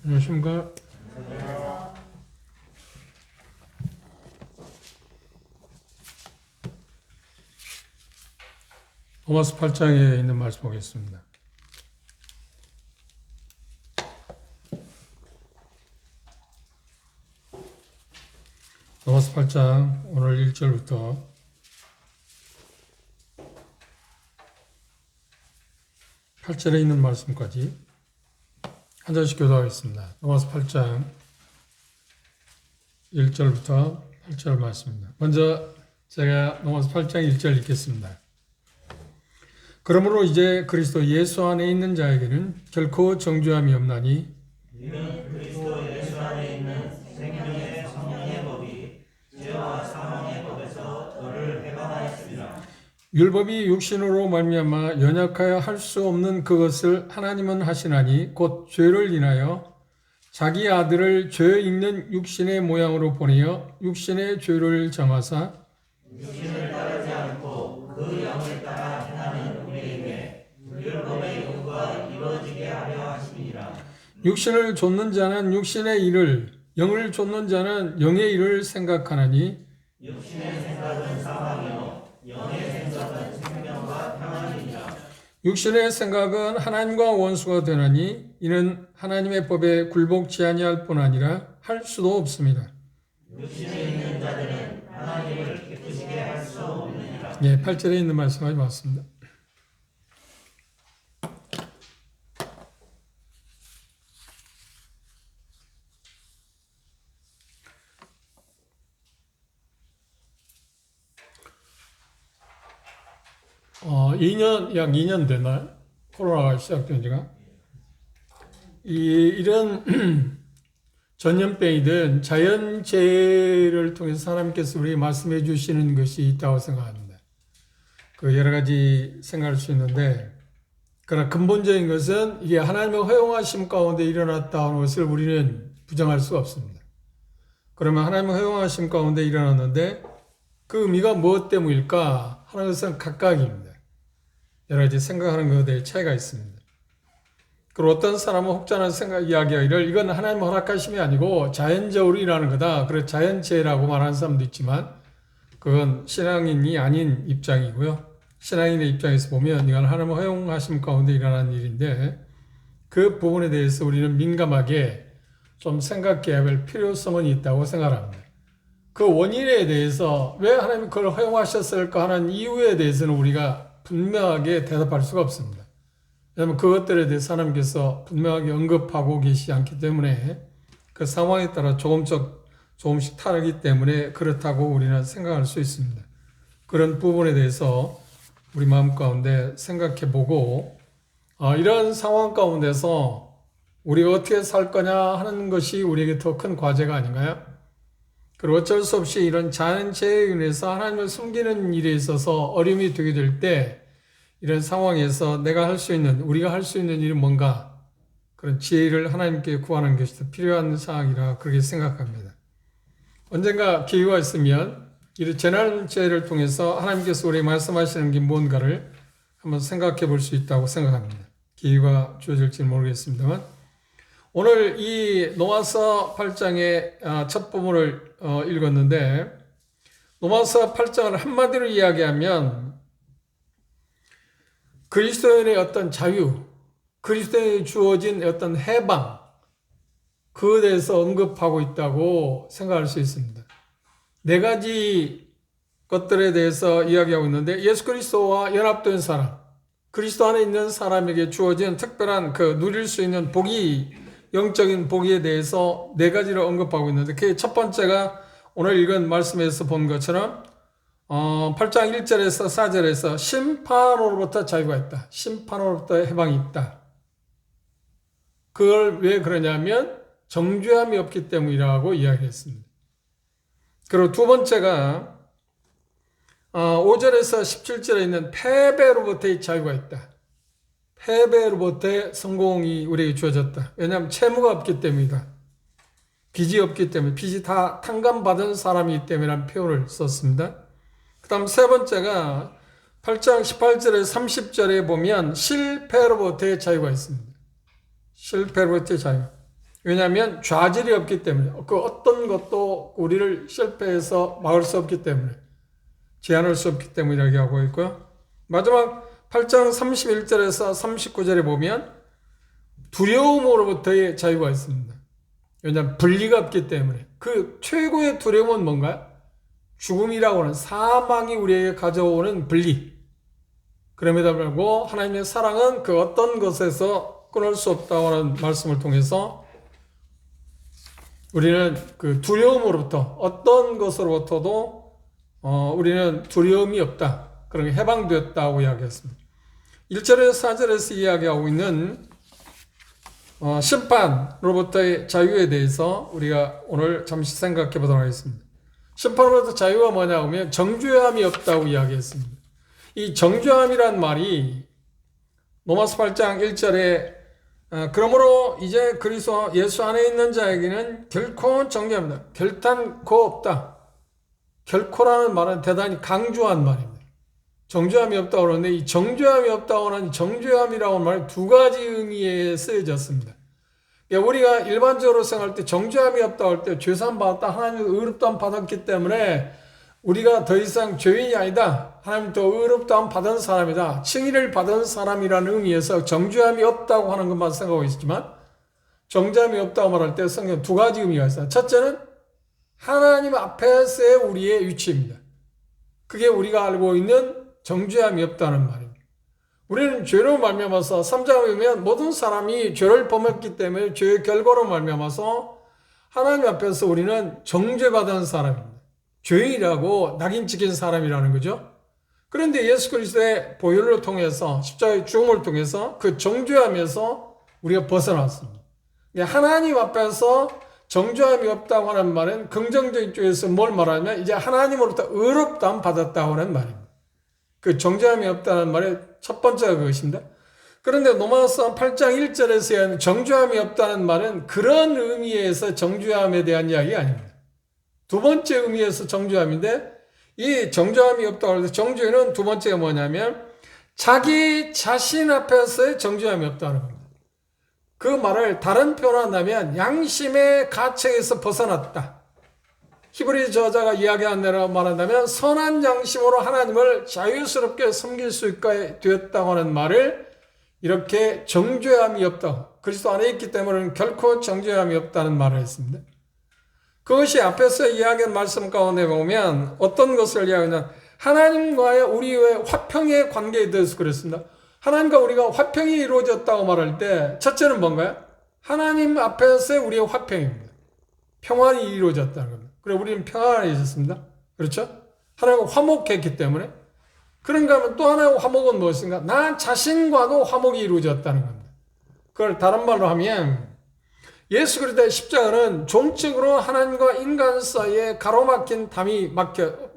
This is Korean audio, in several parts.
안녕하십니까. 로마서 8장에 있는 말씀 보겠습니다. 로마서 8장 오늘 1절부터 8절에 있는 말씀까지 한 절씩 교도하겠습니다. 로마서 8장 1절부터 8절 말씀입니다. 먼저 제가 로마서 8장 1절 읽겠습니다. 그러므로 이제 그리스도 예수 안에 있는 자에게는 결코 정죄함이 없나니 이는 그리스도 예수 안에 있는 생명의 성령의 법이 죄와 사망의 법에서 너를 해방하였습니다. 율법이 육신으로 말미암아 연약하여 할 수 없는 그것을 하나님은 하시나니 곧 죄를 인하여 자기 아들을 죄 있는 육신의 모양으로 보내어 육신의 죄를 정하사 육신을 따르지 않고 그 영을 따라 행하는 우리에게 율법의 요구가 이루어지게 하려 하심이니라. 육신을 좇는 자는 육신의 일을 영을 좇는 자는 영의 일을 생각하나니 육신의 생각은 사망이요 영의 생각은 생명과 평안이니라. 육신의 생각은 하나님과 원수가 되나니 이는 하나님의 법에 굴복치 아니할 뿐 아니라 할 수도 없습니다. 육신에 있는 자들은 하나님을 기쁘시게 할 수 없느니라. 8절에 있는 말씀까지 봤습니다. 약 2년 됐나요? 코로나가 시작된 지가? 이런 전염병이든 자연재해를 통해서 하나님께서 우리에게 말씀해 주시는 것이 있다고 생각합니다. 그 여러 가지 생각할 수 있는데, 그러나 근본적인 것은 이게 하나님의 허용하심 가운데 일어났다는 것을 우리는 부정할 수가 없습니다. 그러면 하나님의 허용하심 가운데 일어났는데 그 의미가 무엇 때문일까 하는 것은 각각입니다. 여러 가지 생각하는 것에 대해 차이가 있습니다. 그리고 어떤 사람은 혹자는 이야기하기를 이건 하나님 허락하심이 아니고 자연적으로 일어나는 거다. 그래서 자연재해라고 말하는 사람도 있지만 그건 신앙인이 아닌 입장이고요. 신앙인의 입장에서 보면 이건 하나님의 허용하심 가운데 일어난 일인데 그 부분에 대해서 우리는 민감하게 좀 생각해야 할 필요성은 있다고 생각합니다. 그 원인에 대해서 왜 하나님이 그걸 허용하셨을까 하는 이유에 대해서는 우리가 분명하게 대답할 수가 없습니다. 왜냐하면 그것들에 대해서 하나님께서 분명하게 언급하고 계시지 않기 때문에 그 상황에 따라 조금씩 다르기 때문에 그렇다고 우리는 생각할 수 있습니다. 그런 부분에 대해서 우리 마음 가운데 생각해 보고 이런 상황 가운데서 우리가 어떻게 살 거냐 하는 것이 우리에게 더 큰 과제가 아닌가요? 그리고 어쩔 수 없이 이런 자연재해에 인해서 하나님을 숨기는 일에 있어서 어려움이 되게 될 때 이런 상황에서 우리가 할 수 있는 일은 뭔가 그런 지혜를 하나님께 구하는 것이 더 필요한 상황이라 그렇게 생각합니다. 언젠가 기회가 있으면 이런 재난재해를 통해서 하나님께서 우리에게 말씀하시는 게 뭔가를 한번 생각해 볼 수 있다고 생각합니다. 기회가 주어질지는 모르겠습니다만 오늘 이 로마서 8장의 첫 부분을 읽었는데 로마서 8장을 한마디로 이야기하면 그리스도인의 어떤 자유, 그리스도인에 주어진 어떤 해방 그에 대해서 언급하고 있다고 생각할 수 있습니다. 네 가지 것들에 대해서 이야기하고 있는데 예수 그리스도와 연합된 사람, 그리스도 안에 있는 사람에게 주어진 특별한 누릴 수 있는 영적인 복에 대해서 네 가지를 언급하고 있는데 그 첫 번째가 오늘 읽은 말씀에서 본 것처럼 8장 1절에서 4절에서 심판으로부터 자유가 있다. 심판으로부터 해방이 있다. 그걸 왜 그러냐면 정죄함이 없기 때문이라고 이야기했습니다. 그리고 두 번째가 5절에서 17절에 있는 패배로부터의 자유가 있다. 패배로부터의 성공이 우리에게 주어졌다. 왜냐하면 채무가 없기 때문이다. 빚이 없기 때문에 빚이 다 탕감받은 사람이기 때문이라는 표현을 썼습니다. 그 다음 세 번째가 8장 18절에서 30절에 보면 실패로부터의 자유가 있습니다. 실패로부터의 자유. 왜냐하면 좌절이 없기 때문에, 그 어떤 것도 우리를 실패해서 막을 수 없기 때문에, 제한할 수 없기 때문에 이야기하고 있고요. 마지막 8장 31절에서 39절에 보면 두려움으로부터의 자유가 있습니다. 왜냐하면 분리가 없기 때문에. 그 최고의 두려움은 뭔가요? 죽음이라고 하는 사망이 우리에게 가져오는 분리. 그럼에도 불구하고 하나님의 사랑은 그 어떤 것에서 끊을 수 없다고 하는 말씀을 통해서 우리는 그 두려움으로부터 어떤 것으로부터도 우리는 두려움이 없다. 그런 게 해방되었다고 이야기했습니다. 1절에서 4절에서 이야기하고 있는 심판으로부터의 자유에 대해서 우리가 오늘 잠시 생각해 보도록 하겠습니다. 심판으로부터 자유가 뭐냐 하면 정죄함이 없다고 이야기했습니다. 이 정죄함이란 말이 로마서 8장 1절에 그러므로 이제 그리스도 예수 안에 있는 자에게는 결코 정죄합니다. 결단코 없다. 결코라는 말은 대단히 강조한 말입니다. 정죄함이 없다고 그러는데 이 정죄함이 없다고 하는 정죄함이라고 하는 말이 두 가지 의미에 쓰여졌습니다. 그러니까 우리가 일반적으로 생각할 때 정죄함이 없다고 할 때 죄사함 받았다, 하나님의 의롭다함 받았기 때문에 우리가 더 이상 죄인이 아니다, 하나님 더 의롭다함 받은 사람이다, 칭의를 받은 사람이라는 의미에서 정죄함이 없다고 하는 것만 생각하고 있지만 정죄함이 없다고 말할 때 성경 두 가지 의미가 있어요. 첫째는 하나님 앞에서의 우리의 위치입니다. 그게 우리가 알고 있는 정죄함이 없다는 말입니다. 우리는 죄로 말미암아서 3장에 보면 모든 사람이 죄를 범했기 때문에 죄의 결과로 말미암아서 하나님 앞에서 우리는 정죄받은 사람입니다. 죄인이라고 낙인 찍힌 사람이라는 거죠. 그런데 예수 그리스도의 보혈을 통해서 십자가의 죽음을 통해서 그 정죄함에서 우리가 벗어났습니다. 하나님 앞에서 정죄함이 없다고 하는 말은 긍정적인 쪽에서 뭘 말하냐면 이제 하나님으로부터 의롭다함 받았다고 하는 말입니다. 그 정죄함이 없다는 말의 첫 번째가 그것입니다. 그런데 로마서 8장 1절에서 하는 정죄함이 없다는 말은 그런 의미에서 정죄함에 대한 이야기가 아닙니다. 두 번째 의미에서 정죄함인데 이 정죄함이 없다고 할 때 정죄는 두 번째가 뭐냐면 자기 자신 앞에서의 정죄함이 없다는 겁니다. 그 말을 다른 표현으로 한다면 양심의 가책에서 벗어났다. 히브리 저자가 이야기한 대로 말한다면 선한 양심으로 하나님을 자유스럽게 섬길 수 있게 되었다고 하는 말을 이렇게 정죄함이 없다. 그리스도 안에 있기 때문에 결코 정죄함이 없다는 말을 했습니다. 그것이 앞에서 이야기한 말씀 가운데 보면 어떤 것을 이야기하냐 하나님과의 우리의 화평의 관계에 대해서 그랬습니다. 하나님과 우리가 화평이 이루어졌다고 말할 때 첫째는 뭔가요? 하나님 앞에서의 우리의 화평입니다. 평안이 이루어졌다는 겁니다. 그래 우리는 평안해졌습니다. 그렇죠? 하나님과 화목했기 때문에. 그런가 하면 또 하나의 화목은 무엇인가? 나 자신과도 화목이 이루어졌다는 겁니다. 그걸 다른 말로 하면 예수 그리스도의 십자가는 종적으로 하나님과 인간 사이에 가로막힌 담이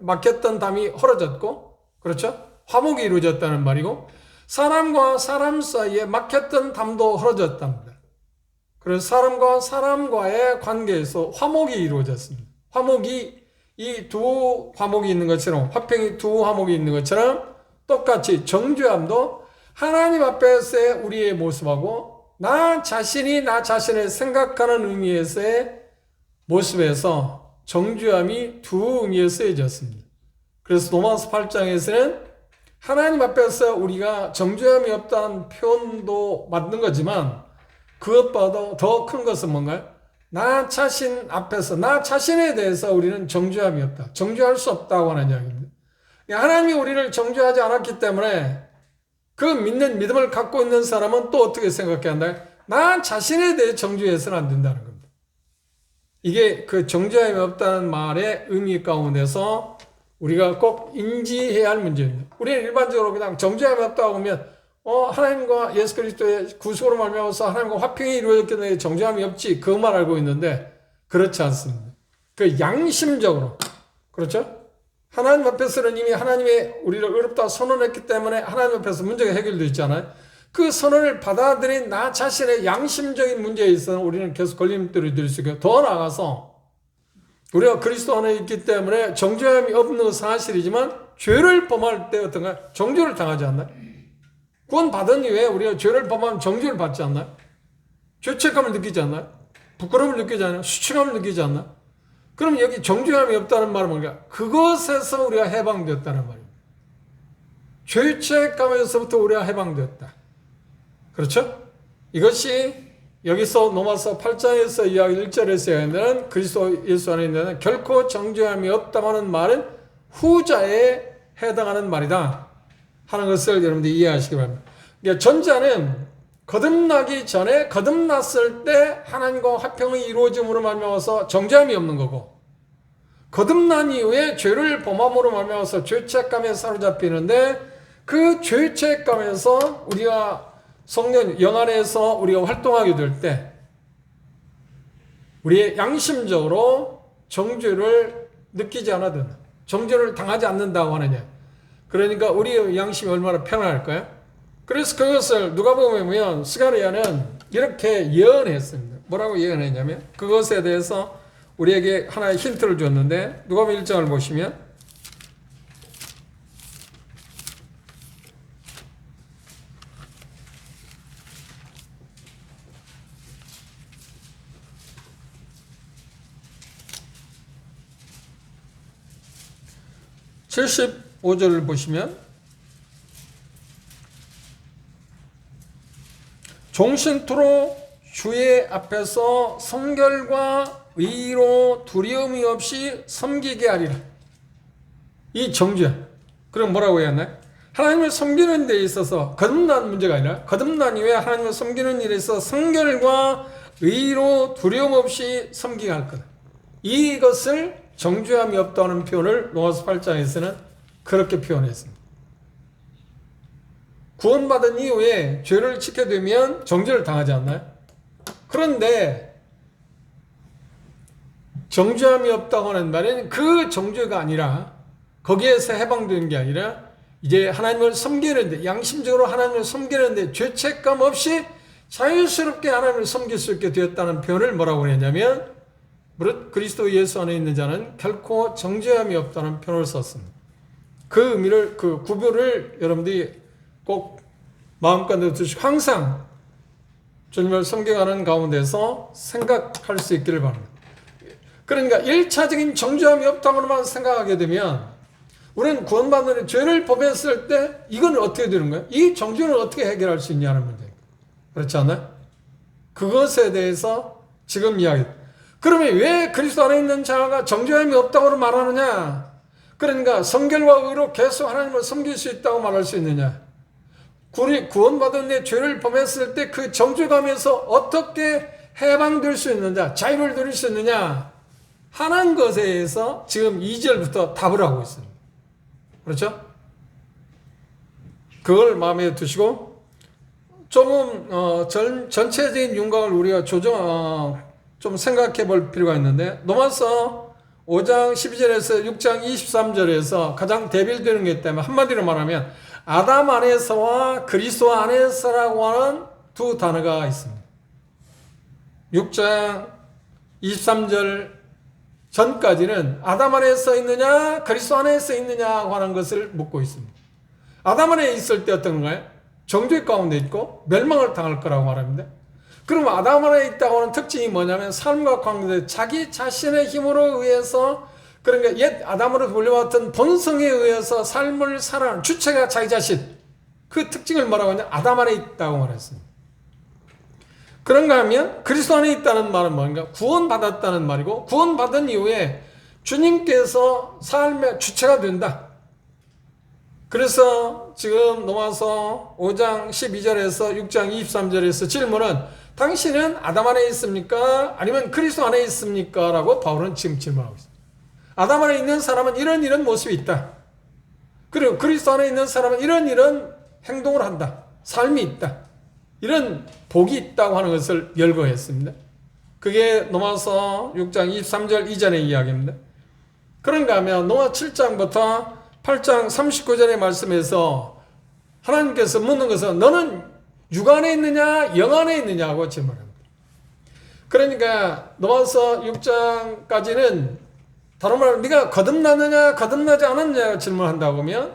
막혔던 담이 헐어졌고, 그렇죠? 화목이 이루어졌다는 말이고, 사람과 사람 사이에 막혔던 담도 헐어졌답니다. 그래서 사람과 사람과의 관계에서 화목이 이루어졌습니다. 화목이 이 두 화목이 있는 것처럼, 화평이 두 화목이 있는 것처럼 똑같이 정죄함도 하나님 앞에서의 우리의 모습하고 나 자신이 나 자신을 생각하는 의미에서의 모습에서 정죄함이 두 의미에 쓰여졌습니다. 그래서 로마서 8장에서는 하나님 앞에서 우리가 정죄함이 없다는 표현도 맞는 거지만 그것보다 더 큰 것은 뭔가요? 나 자신 앞에서 나 자신에 대해서 우리는 정죄함이 없다. 정죄할 수 없다고 하는 이야기입니다. 하나님이 우리를 정죄하지 않았기 때문에 그 믿는 믿음을 갖고 있는 사람은 또 어떻게 생각해야 한다? 나 자신에 대해 정죄해서는 안 된다는 겁니다. 이게 그 정죄함이 없다는 말의 의미 가운데서 우리가 꼭 인지해야 할 문제입니다. 우리는 일반적으로 그냥 정죄함이 없다고 하면 하나님과 예수 그리스도의 구속으로 말미암아서 하나님과 화평이 이루어졌기 때문에 정죄함이 없지 그것만 알고 있는데 그렇지 않습니다. 그 양심적으로 그렇죠? 하나님 앞에서는 이미 하나님의 우리를 의롭다 선언했기 때문에 하나님 앞에서 문제가 해결되어 있잖아요. 그 선언을 받아들인 나 자신의 양심적인 문제에 있어서 우리는 계속 걸림돌이 될 수 있고 더 나아가서 우리가 그리스도 안에 있기 때문에 정죄함이 없는 사실이지만 죄를 범할 때 어떤가 정죄를 당하지 않나요? 구원 받은 이후에 우리가 죄를 범하면 정죄를 받지 않나요? 죄책감을 느끼지 않나요? 부끄러움을 느끼지 않아요? 수치감을 느끼지 않나? 그럼 여기 정죄함이 없다는 말은 뭔가? 그것에서 우리가 해방되었다는 말입니다. 죄책감에서부터 우리가 해방되었다. 그렇죠? 이것이 여기서 로마서 8장에서 이야기 1절에서 이야기하는 그리스도 예수 안에 있는 결코 정죄함이 없다고 하는 말은 후자에 해당하는 말이다 하는 것을 여러분들이 이해하시기 바랍니다. 그러니까 전자는 거듭나기 전에 거듭났을 때 하나님과 화평이 이루어짐으로 말미암아서 정죄함이 없는 거고, 거듭난 이후에 죄를 범함으로 말미암아서 죄책감에 사로잡히는데, 그 죄책감에서 우리가 성령 영 안에서 우리가 활동하게 될 때 우리의 양심적으로 정죄를 느끼지 않아도, 정죄를 당하지 않는다고 하느냐. 그러니까 우리의 양심이 얼마나 편안할까요? 그래서 그것을 누가복음에 보면 스가랴는 이렇게 예언했습니다. 뭐라고 예언했냐면, 그것에 대해서 우리에게 하나의 힌트를 줬는데, 누가복음 1장을 보시면 (75절을) 보시면 종신토록 주의 앞에서 성결과 의로 두려움이 없이 섬기게 하리라. 이 정죄. 그럼 뭐라고 해야 하나요? 하나님을 섬기는 데 있어서 거듭난 문제가 아니라 거듭난 이후에 하나님을 섬기는 일에 있어서 성결과 의로 두려움 없이 섬기게 할 거다. 이것을 정죄함이 없다는 표현을 로마서 8장에서는 그렇게 표현했습니다. 구원받은 이후에 죄를 지게 되면 정죄를 당하지 않나요? 그런데 정죄함이 없다고 하는 말은 그 정죄가 아니라, 거기에서 해방되는 게 아니라 이제 하나님을 섬기는데, 양심적으로 하나님을 섬기는데 죄책감 없이 자유스럽게 하나님을 섬길 수 있게 되었다는 표현을 뭐라고 했냐면, 무릇 그리스도 예수 안에 있는 자는 결코 정죄함이 없다는 표현을 썼습니다. 그 의미를, 그 구별을 여러분들이 꼭 마음가짐에 두시고 항상 주님을 섬겨가는 가운데서 생각할 수 있기를 바랍니다. 그러니까 1차적인 정죄함이 없다고만 생각하게 되면 우리는 구원받는 죄를 범했을 때 이건 어떻게 되는 거예요? 이 정죄를 어떻게 해결할 수 있냐는 문제입니다. 그렇지 않나요? 그것에 대해서 지금 이야기. 그러면 왜 그리스도 안에 있는 자가 정죄함이 없다고 말하느냐? 그러니까 성결과 의로 계속 하나님을 섬길 수 있다고 말할 수 있느냐? 구원받은 내 죄를 범했을 때 그 정죄감에서 어떻게 해방될 수 있느냐, 자유를 누릴 수 있느냐 하는 것에 대해서 지금 2절부터 답을 하고 있습니다. 그렇죠? 그걸 마음에 두시고 조금 전체적인 윤곽을 우리가 좀 생각해 볼 필요가 있는데, 로마서 5장 12절에서 6장 23절에서 가장 대별되는 게 있다면, 한마디로 말하면 아담 안에서와 그리스도 안에서라고 하는 두 단어가 있습니다. 6장 23절 전까지는 아담 안에 써 있느냐 그리스도 안에 써 있느냐고 하는 것을 묻고 있습니다. 아담 안에 있을 때 어떤 건가요? 정죄 가운데 있고 멸망을 당할 거라고 말합니다. 그럼 아담 안에 있다고 하는 특징이 뭐냐면 삶과 관계돼 자기 자신의 힘으로 의해서, 그러니까 옛 아담으로 돌려왔던 본성에 의해서 삶을 살아가는 주체가 자기 자신, 그 특징을 뭐라고 하냐? 아담 안에 있다고 말했습니다. 그런가 하면 그리스도 안에 있다는 말은 뭔가? 구원받았다는 말이고, 구원받은 이후에 주님께서 삶의 주체가 된다. 그래서 지금 로마서 5장 12절에서 6장 23절에서 질문은 당신은 아담 안에 있습니까? 아니면 그리스도 안에 있습니까? 라고 바울은 지금 질문하고 있습니다. 아담 안에 있는 사람은 이런 모습이 있다. 그리고 그리스도 안에 있는 사람은 이런 행동을 한다. 삶이 있다. 이런 복이 있다고 하는 것을 열거했습니다. 그게 로마서 6장 23절 이전의 이야기입니다. 그런가 하면 로마 7장부터 8장 39절의 말씀에서 하나님께서 묻는 것은 너는 육 안에 있느냐 영 안에 있느냐고 질문합니다. 그러니까 로마서 6장까지는 다른 말로 네가 거듭났느냐 거듭나지 않았느냐 질문한다고 하면,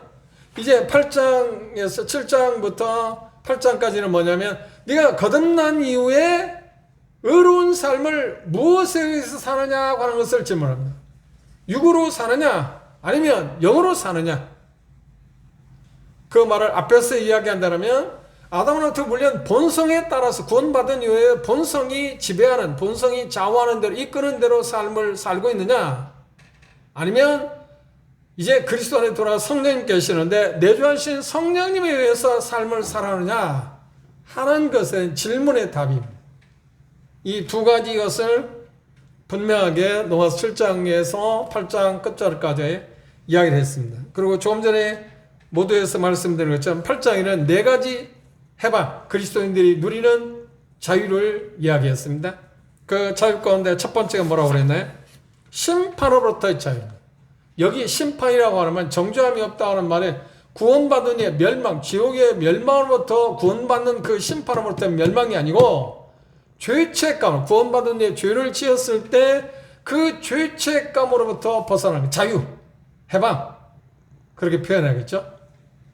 이제 8장에서 7장부터 8장까지는 뭐냐면 네가 거듭난 이후에 의로운 삶을 무엇에 의해서 사느냐고 하는 것을 질문합니다. 육으로 사느냐 아니면 영으로 사느냐. 그 말을 앞에서 이야기한다면 아담으로부터 물려온 본성에 따라서 구원받은 이후에 본성이 지배하는, 본성이 좌우하는 대로 이끄는 대로 삶을 살고 있느냐, 아니면 이제 그리스도 안에 돌아와 성령님 계시는데 내주하신 성령님에 의해서 삶을 살아느냐 하는 것은 질문의 답입니다. 이 두 가지 것을 분명하게 로마서 7장에서 8장 끝절까지 이야기를 했습니다. 그리고 조금 전에 모두에서 말씀드린 것처럼 8장에는 네 가지 해방, 그리스도인들이 누리는 자유를 이야기했습니다. 그 자유 가운데 첫 번째가 뭐라고 그랬나요? 심판으로부터의 자유입니다. 여기 심판이라고 하면 정죄함이 없다는 말에 구원받은 이의 멸망, 지옥의 멸망으로부터 구원받는 그 심판으로부터의 멸망이 아니고 죄책감, 구원받은 이의 죄를 지었을 때 그 죄책감으로부터 벗어나는 자유, 해방, 그렇게 표현하겠죠.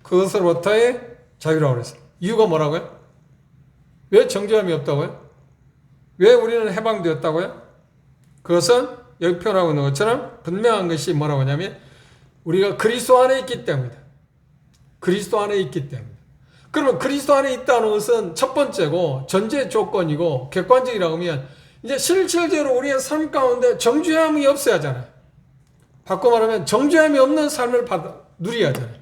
그것으로부터의 자유라고 그랬어요. 이유가 뭐라고요? 왜 정죄함이 없다고요? 왜 우리는 해방되었다고요? 그것은 여기 표현하고 있는 것처럼 분명한 것이 뭐라고 하냐면 우리가 그리스도 안에 있기 때문이다. 그리스도 안에 있기 때문이다. 그러면 그리스도 안에 있다는 것은 첫 번째고 전제 조건이고 객관적이라고 하면 이제 실질적으로 우리의 삶 가운데 정죄함이 없어야 하잖아요. 바꿔 말하면 정죄함이 없는 삶을 누려야 하잖아요.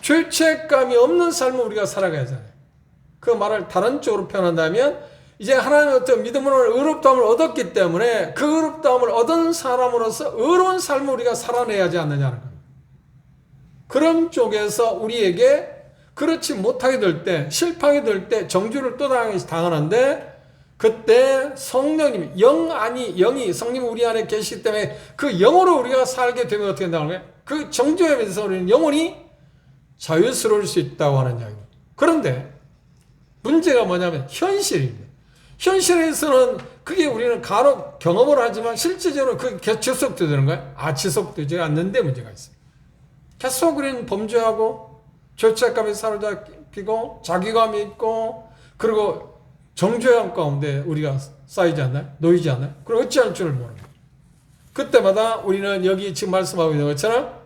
죄책감이 없는 삶을 우리가 살아가야 하잖아요. 그 말을 다른 쪽으로 표현한다면 이제 하나님의 어떤 믿음으로 의롭다함을 얻었기 때문에 그 의롭다함을 얻은 사람으로서 의로운 삶을 우리가 살아내야 하지 않느냐는 겁니다. 그런 쪽에서 우리에게 그렇지 못하게 될 때, 실패하게 될 때 정죄를 또 당하는데 그때 성령님, 영이 성령이 우리 안에 계시기 때문에 그 영으로 우리가 살게 되면 어떻게 된다는 거예요? 그 정죄에 대해서 우리는 영원히 자유스러울 수 있다고 하는 이야기입니다. 그런데 문제가 뭐냐면 현실입니다. 현실에서는 그게 우리는 간혹 경험을 하지만 실질적으로 그게 지속도 되는 거예요? 지속되지 않는데 문제가 있어요. 계속 우리는 범죄하고 죄책감에 사로잡히고 자기감이 있고 그리고 정죄함 가운데 우리가 쌓이지 않나요? 놓이지 않나요? 그리고 어찌할 줄을 모릅니다. 그때마다 우리는 여기 지금 말씀하고 있는 것처럼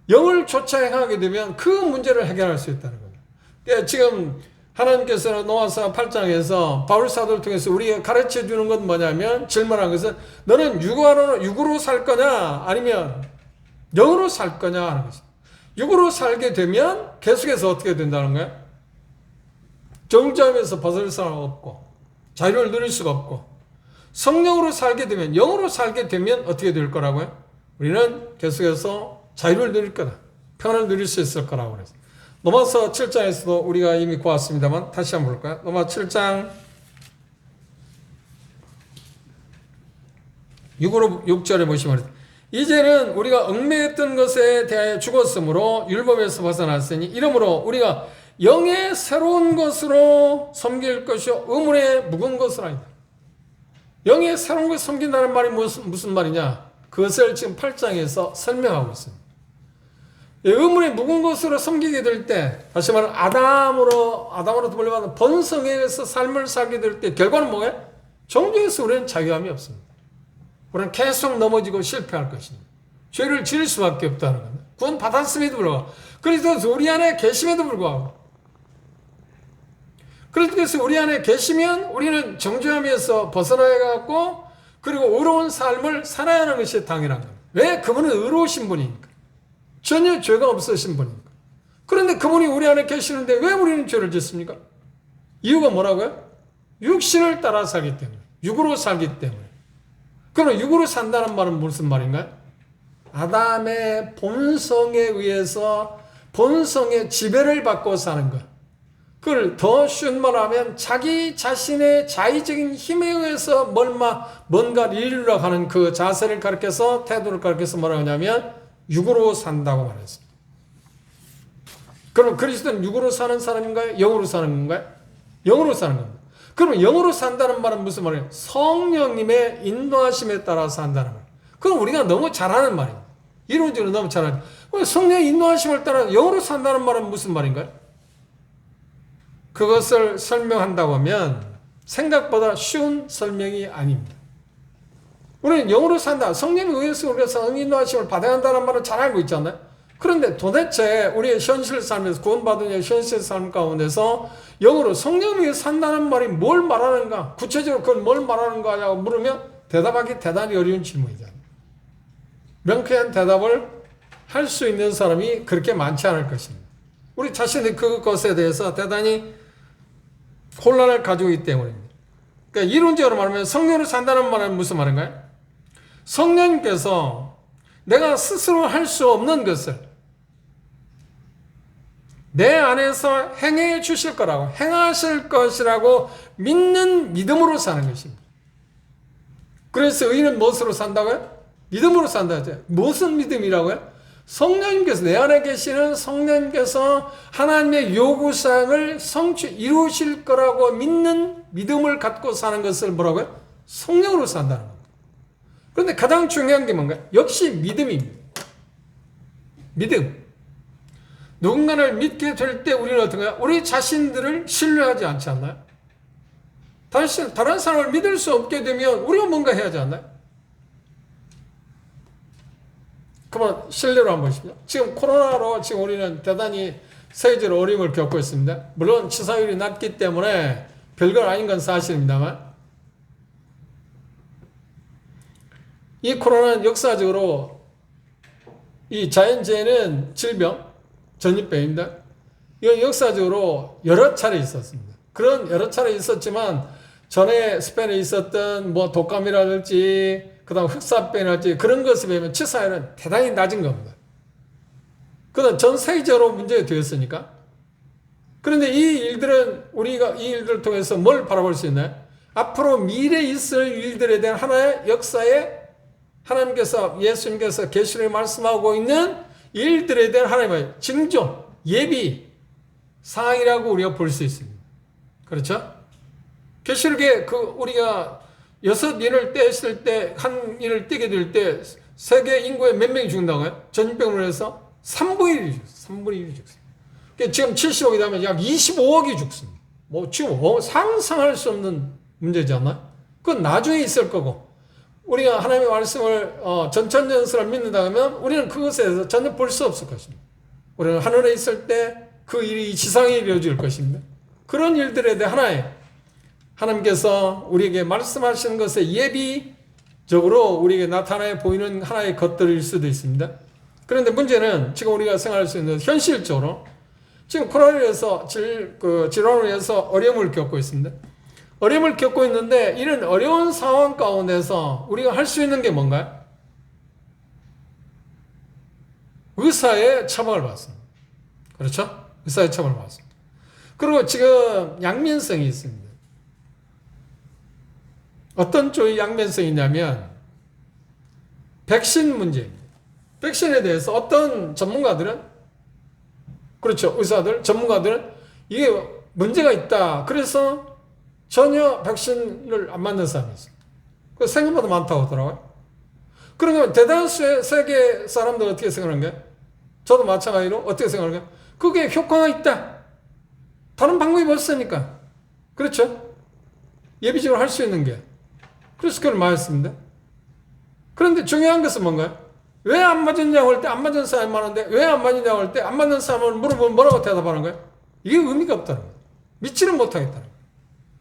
영을 쫓아 행하게 되면 그 문제를 해결할 수 있다는 겁니다. 그러니까 지금 하나님께서는 로마서 8장에서 바울 사도를 통해서 우리가 가르쳐 주는 건 뭐냐면 질문한 것은 너는 육으로 살 거냐 아니면 영으로 살 거냐 하는 것입니다. 육으로 살게 되면 계속해서 어떻게 된다는 거예요? 정죄함에서 벗어날 수가 없고 자유를 누릴 수가 없고 성령으로 살게 되면 영으로 살게 되면 어떻게 될 거라고요? 우리는 계속해서 자유를 누릴 거다. 평안을 누릴 수 있을 거라고 그랬어요. 로마서 7장에서도 우리가 이미 보았습니다만 다시 한번 볼까요? 로마서 7장 6절에 보시면 이제는 우리가 얽매였던 것에 대하여 죽었으므로 율법에서 벗어났으니 이러므로 우리가 영의 새로운 것으로 섬길 것이요 의문의 묵은 것으로 아니다. 영의 새로운 것을 섬긴다는 말이 무슨 말이냐? 그것을 지금 8장에서 설명하고 있습니다. 의문의 묵은 것으로 섬기게 될 때, 다시 말하면 아담으로부터 물려받은 본성에 의해서 삶을 살게 될 때 결과는 뭐예요? 정죄에서 우리는 자유함이 없습니다. 우리는 계속 넘어지고 실패할 것입니다. 죄를 지을 수밖에 없다는 겁니다. 구원 받았음에도 불구하고 그래서 우리 안에 계심에도 불구하고 그래서 우리 안에 계시면 우리는 정죄함에서 벗어나야 갖고 그리고 의로운 삶을 살아야 하는 것이 당연한 겁니다. 왜? 그분은 의로우신 분이니까. 전혀 죄가 없으신 분이니까. 그런데 그분이 우리 안에 계시는데 왜 우리는 죄를 짓습니까? 이유가 뭐라고요? 육신을 따라 살기 때문에. 육으로 살기 때문에. 그럼 육으로 산다는 말은 무슨 말인가요? 아담의 본성에 의해서 본성의 지배를 받고 사는 것. 그걸 더 쉬운 말로 하면 자기 자신의 자의적인 힘에 의해서 뭔가를 이루려고 하는 그 자세를 가르쳐서 태도를 가르쳐서 뭐라고 하냐면 육으로 산다고 말했습니다. 그럼 그리스도는 육으로 사는 사람인가요? 영으로 사는 건가요? 영으로 사는 겁니다. 그럼 영으로 산다는 말은 무슨 말이에요? 성령님의 인도하심에 따라 산다는 말이에요. 그럼 우리가 너무 잘하는 말입니다. 이론적으로 너무 잘하는 성령의 인도하심을 따라 영으로 산다는 말은 무슨 말인가요? 그것을 설명한다고 하면 생각보다 쉬운 설명이 아닙니다. 우리는 영으로 산다. 성령에 의해서 우리가 성인도하심을 받아야 한다는 말을 잘 알고 있잖아요. 그런데 도대체 우리의 현실 삶에서 구원받은 현실 삶 가운데서 영으로 성령에 의해서 산다는 말이 뭘 말하는가? 구체적으로 그걸 뭘 말하는가라고 물으면 대답하기 대단히 어려운 질문이잖아요. 명쾌한 대답을 할 수 있는 사람이 그렇게 많지 않을 것입니다. 우리 자신이 그것에 대해서 대단히 혼란을 가지고 있기 때문입니다. 그러니까 이론적으로 말하면 성령으로 산다는 말은 무슨 말인가요? 성령님께서 내가 스스로 할 수 없는 것을 내 안에서 행해 주실 거라고, 행하실 것이라고 믿는 믿음으로 사는 것입니다. 그래서 의인은 무엇으로 산다고요? 믿음으로 산다 하죠. 무슨 믿음이라고요? 성령님께서, 내 안에 계시는 성령님께서 하나님의 요구사항을 이루실 거라고 믿는 믿음을 갖고 사는 것을 뭐라고요? 성령으로 산다는 겁니다. 그런데 가장 중요한 게 뭔가요? 역시 믿음입니다. 믿음. 누군가를 믿게 될 때 우리는 어떤가요? 우리 자신들을 신뢰하지 않지 않나요? 다른 사람을 믿을 수 없게 되면 우리가 뭔가 해야 하지 않나요? 그러면 실례로 한번 보십시오. 지금 코로나로 지금 우리는 대단히 세계적으로 어려움을 겪고 있습니다. 물론 치사율이 낮기 때문에 별건 아닌 건 사실입니다만, 이 코로나는 역사적으로 이 자연재해는 질병, 전염병입니다. 이건 역사적으로 여러 차례 있었습니다. 그런 여러 차례 있었지만 전에 스페인에 있었던 뭐 독감이라든지 그 다음 흑사병이라든지 그런 것에 비하면 치사율은 대단히 낮은 겁니다. 그건 전 세계적으로 문제가 되었으니까. 그런데 이 일들은 우리가 이 일들을 통해서 뭘 바라볼 수 있나요? 앞으로 미래에 있을 일들에 대한 하나의 역사에 하나님께서, 예수님께서 계시를 말씀하고 있는 일들에 대한 하나님의 징조, 예비 사항이라고 우리가 볼 수 있습니다. 그렇죠? 계시록에 우리가 6인을 떼었을 때, 한 인을 떼게 될 때 세계 인구의 몇 명이 죽는다고요? 전염병으로 해서 3분의 1이 죽습니다. 3분의 1이 죽습니다. 그러니까 지금 70억이 되면 약 25억이 죽습니다. 뭐 지금 상상할 수 없는 문제지 않나요? 그건 나중에 있을 거고, 우리가 하나님의 말씀을 전천전설을 믿는다 하면 우리는 그것에 대해서 전혀 볼 수 없을 것입니다. 우리는 하늘에 있을 때 그 일이 지상에 이루어질 것입니다. 그런 일들에 대해 하나님께서 우리에게 말씀하시는 것에 예비적으로 우리에게 나타나 보이는 하나의 것들일 수도 있습니다. 그런데 문제는 지금 우리가 생각할 수 있는 현실적으로 지금 코로나로 인해서 질환으로 인해서 어려움을 겪고 있습니다. 어려움을 겪고 있는데 이런 어려운 상황 가운데서 우리가 할 수 있는 게 뭔가요? 의사의 처방을 받습니다. 그렇죠? 의사의 처방을 받습니다. 그리고 지금 양면성이 있습니다. 어떤 쪽의 양면성이 있냐면 백신 문제입니다. 백신에 대해서 어떤 전문가들은, 그렇죠, 의사들, 전문가들은 이게 문제가 있다. 그래서 전혀 백신을 안 맞는 사람이 있어요. 그 생각보다 많다고 하더라고요. 그러면 대다수의 세계 사람들 어떻게 생각하는 거예요? 저도 마찬가지로 어떻게 생각하는 거예요? 그게 효과가 있다. 다른 방법이 없으니까. 그렇죠? 예비적으로 할 수 있는 게. 그래서 그걸 말했습니다. 그런데 중요한 것은 뭔가요? 왜 안 맞았냐고 할 때 안 맞은 사람이 많은데 왜 안 맞느냐고 할 때 안 맞는 사람을 물어보면 뭐라고 대답하는 거예요? 이게 의미가 없다는 거예요. 믿지는 못하겠다는 거예요.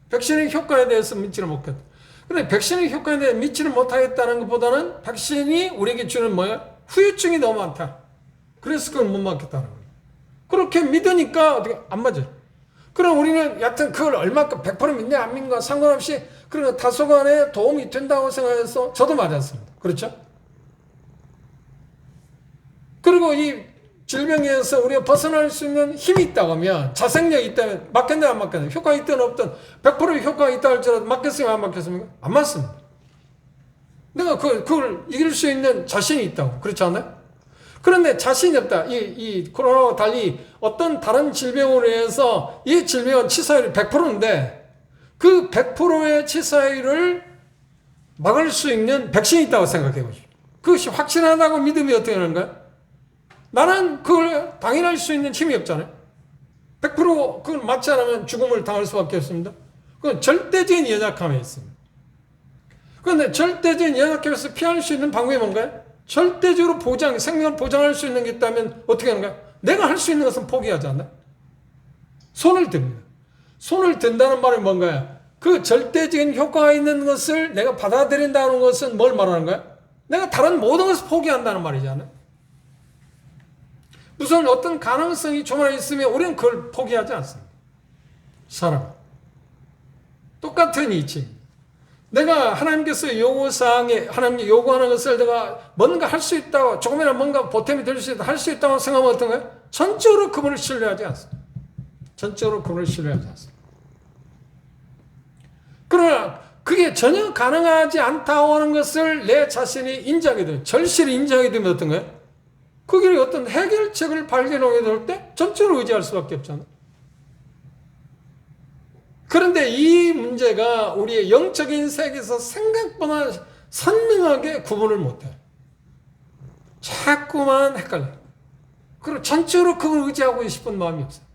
백신의 효과에 대해서 믿지를 못하겠다. 그런데 백신의 효과에 대해 믿지를 못하겠다는 것보다는 백신이 우리에게 주는 뭐예요? 후유증이 너무 많다. 그래서 그걸 못 맞겠다는 거예요. 그렇게 믿으니까 어떻게 안 맞아요. 그럼 우리는 여하튼 그걸 얼마큼 100% 믿냐 안 믿냐 상관없이 그런 다소간에 도움이 된다고 생각해서 저도 맞았습니다. 그렇죠? 그리고 이 질병에서 우리가 벗어날 수 있는 힘이 있다고 하면, 자생력이 있다면 맞겠냐 안 맞겠냐, 효과가 있든 없든 100% 효과가 있다 할지라도 맞겠습니까 안 맞겠습니까? 안 맞습니다. 내가 그걸 이길 수 있는 자신이 있다고. 그렇지 않아요? 그런데 자신이 없다. 이 코로나와 달리 어떤 다른 질병으로 인해서 이 질병은 치사율이 100%인데 그 100%의 치사율을 막을 수 있는 백신이 있다고 생각해 보십시오. 그것이 확실하다고 믿음이 어떻게 하는 거야? 나는 그걸 당연할 수 있는 힘이 없잖아요. 100% 그걸 맞지 않으면 죽음을 당할 수밖에 없습니다. 그건 절대적인 연약함에 있습니다. 그런데 절대적인 연약함에서 피할 수 있는 방법이 뭔가요? 절대적으로 생명을 보장할 수 있는 게 있다면 어떻게 하는가요? 내가 할 수 있는 것은 포기하지 않나? 손을 듭니다. 손을 든다는 말은 뭔가요? 그 절대적인 효과가 있는 것을 내가 받아들인다는 것은 뭘 말하는 거야? 내가 다른 모든 것을 포기한다는 말이잖아요. 무슨 어떤 가능성이 조금이라도 있으면 우리는 그걸 포기하지 않습니다. 사람. 똑같은 이치입니다. 내가 하나님께서 요구사항에, 하나님이 요구하는 것을 내가 뭔가 할 수 있다고, 조금이라도 뭔가 보탬이 될 수 있다, 할 수 있다고 생각하면 어떤 거예요? 전적으로 그분을 신뢰하지 않습니다. 전적으로 그분을 신뢰하지 않습니다. 그러나 그게 전혀 가능하지 않다고 하는 것을 내 자신이 인정하게 되면, 절실히 인정하게 되면 어떤 거예요? 거기에 어떤 해결책을 발견하게 될 때 전적으로 의지할 수밖에 없잖아요. 그런데 이 문제가 우리의 영적인 세계에서 생각보다 선명하게 구분을 못해요. 자꾸만 헷갈려요. 그리고 전적으로 그걸 의지하고 싶은 마음이 없어요.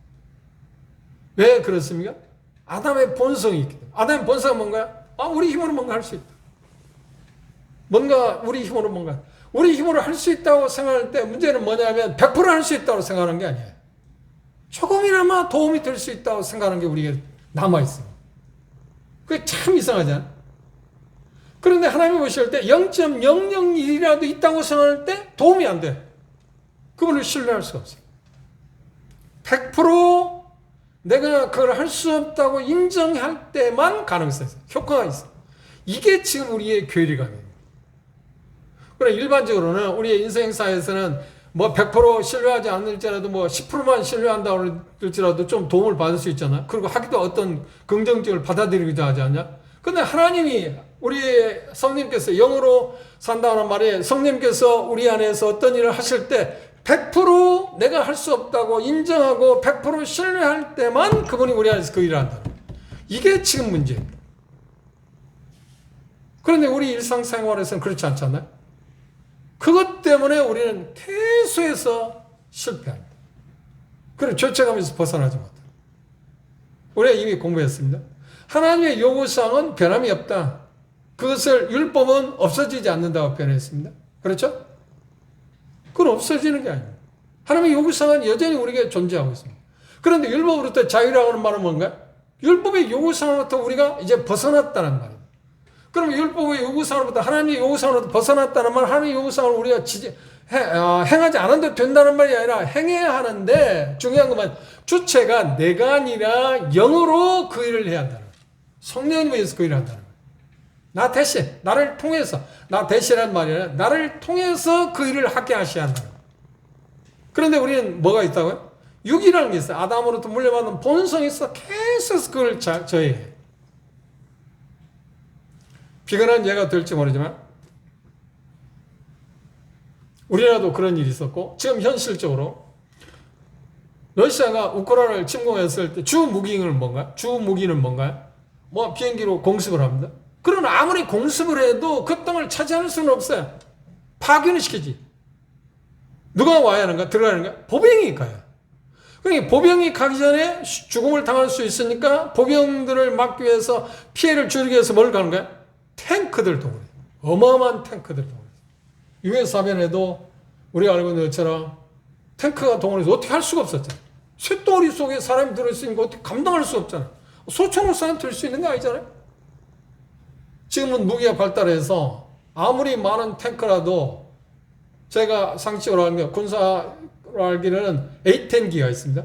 왜 그렇습니까? 아담의 본성이 있기 때문에. 아담의 본성은 뭔가요? 우리 힘으로 뭔가 할 수 있다. 우리 힘으로 할 수 있다고 생각할 때 문제는 뭐냐면 100% 할 수 있다고 생각하는 게 아니에요. 조금이나마 도움이 될 수 있다고 생각하는 게 우리에게 남아있어요. 그게 참 이상하지 않아요? 그런데 하나님이 보실 때 0.001이라도 있다고 생각할 때 도움이 안 돼. 그분을 신뢰할 수가 없어요. 100% 내가 그걸 할 수 없다고 인정할 때만 가능성이 있어요. 효과가 있어요. 이게 지금 우리의 괴리감이에요. 그래, 일반적으로는 우리의 인생사에서는 100% 신뢰하지 않을지라도 10%만 신뢰한다고 할지라도 좀 도움을 받을 수 있잖아. 그리고 하기도 어떤 긍정적을 받아들이기도 하지 않냐? 근데 하나님이 우리의 성령님께서 영으로 산다는 말에 성령님께서 우리 안에서 어떤 일을 하실 때 100% 내가 할 수 없다고 인정하고 100% 신뢰할 때만 그분이 우리 안에서 그 일을 한다. 이게 지금 문제입니다. 그런데 우리 일상생활에서는 그렇지 않잖아요. 그것 때문에 우리는 계속해서 실패합니다. 그리고 죄책감에서 벗어나지 못합니다. 우리가 이미 공부했습니다. 하나님의 요구사항은 변함이 없다. 그것을 율법은 없어지지 않는다고 표현했습니다. 그렇죠? 그건 없어지는 게 아닙니다. 하나님의 요구사항은 여전히 우리에게 존재하고 있습니다. 그런데 율법으로부터 자유라고 하는 말은 뭔가? 율법의 요구사항으로부터 우리가 이제 벗어났다는 말입니다. 그럼 율법의 요구사항으로부터 하나님의 요구사항으로부터 벗어났다는 말, 하나님의 요구사항을 우리가 행하지 않아도 된다는 말이 아니라 행해야 하는데 중요한 것만 주체가 내가 아니라 영으로 그 일을 해야 한다는 거예요. 성령님에 의해서 그 일을 한다는 거예요. 나 대신, 나를 통해서, 나 대신이란 말이 아니라 나를 통해서 그 일을 하게 하셔야 한다는 거예요. 그런데 우리는 뭐가 있다고요? 육이라는 게 있어요. 아담으로부터 물려받은 본성이 있어 계속 그걸 저해해요. 비근한 예가 될지 모르지만 우리나라도 그런 일이 있었고 지금 현실적으로 러시아가 우크라이나를 침공했을 때 주 무기는 뭔가요? 비행기로 공습을 합니다. 그러나 아무리 공습을 해도 그 땅을 차지할 수는 없어요. 파괴는 시키지. 누가 와야 하는가? 들어가는가? 보병이 가요. 그러니까 보병이 가기 전에 죽음을 당할 수 있으니까 보병들을 막기 위해서 피해를 줄이기 위해서 뭘 가는 거야? 탱크들 동원해. 어마어마한 탱크들 동원해. US 사변에도 우리가 알고 있는 것처럼 탱크가 동원해서 어떻게 할 수가 없었잖아. 쇳덩어리 속에 사람이 들어있으니까 어떻게 감당할 수 없잖아. 소총을 쏴도 들 수 있는 거 아니잖아요. 지금은 무기가 발달해서 아무리 많은 탱크라도 제가 상식으로 알는 게 군사로 알기로는 A-10기가 있습니다.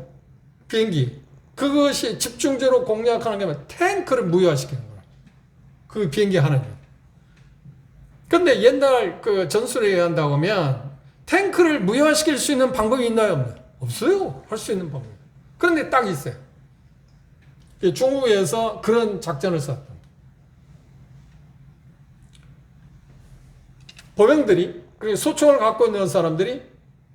비행기. 그것이 집중적으로 공략하는 게 아니라 탱크를 무효화시키는 거예요. 그 비행기 하나님. 근데 옛날 그 전술에 의한다고 하면 탱크를 무효화시킬 수 있는 방법이 있나요? 없나요? 없어요. 할 수 있는 방법이. 그런데 딱 있어요. 중국에서 그런 작전을 썼다. 보병들이, 소총을 갖고 있는 사람들이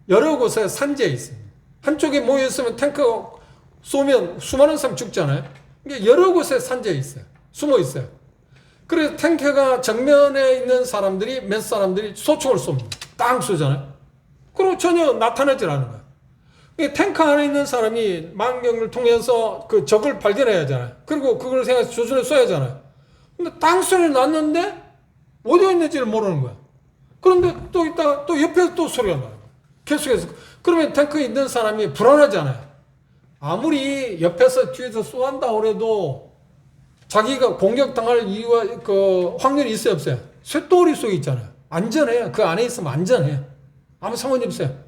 여러 곳에 산지에 있습니다. 한쪽에 모여있으면 탱크가 쏘면 수많은 사람이 죽잖아요. 그러니까 여러 곳에 산지에 있어요. 숨어 있어요. 그래서 탱크가 정면에 있는 사람들이 소총을 쏩니다. 땅 쏘잖아요. 그리고 전혀 나타나질 않은 거예요. 이 탱크 안에 있는 사람이 망경을 통해서 그 적을 발견해야 하잖아요. 그리고 그걸 생각해서 조준해 쏴야 하잖아요. 근데 땅소리 났는데 어디에 있는지를 모르는 거야. 그런데 또 있다가 또 옆에서 또 소리가 나는 거야. 계속해서. 그러면 탱크에 있는 사람이 불안하잖아요. 아무리 옆에서 뒤에서 쏘한다 그래도 자기가 공격당할 이유와 그 확률이 있어요, 없어요? 쇳덩어리 속에 있잖아요. 안전해요. 그 안에 있으면 안전해요. 아무 상관이 없어요.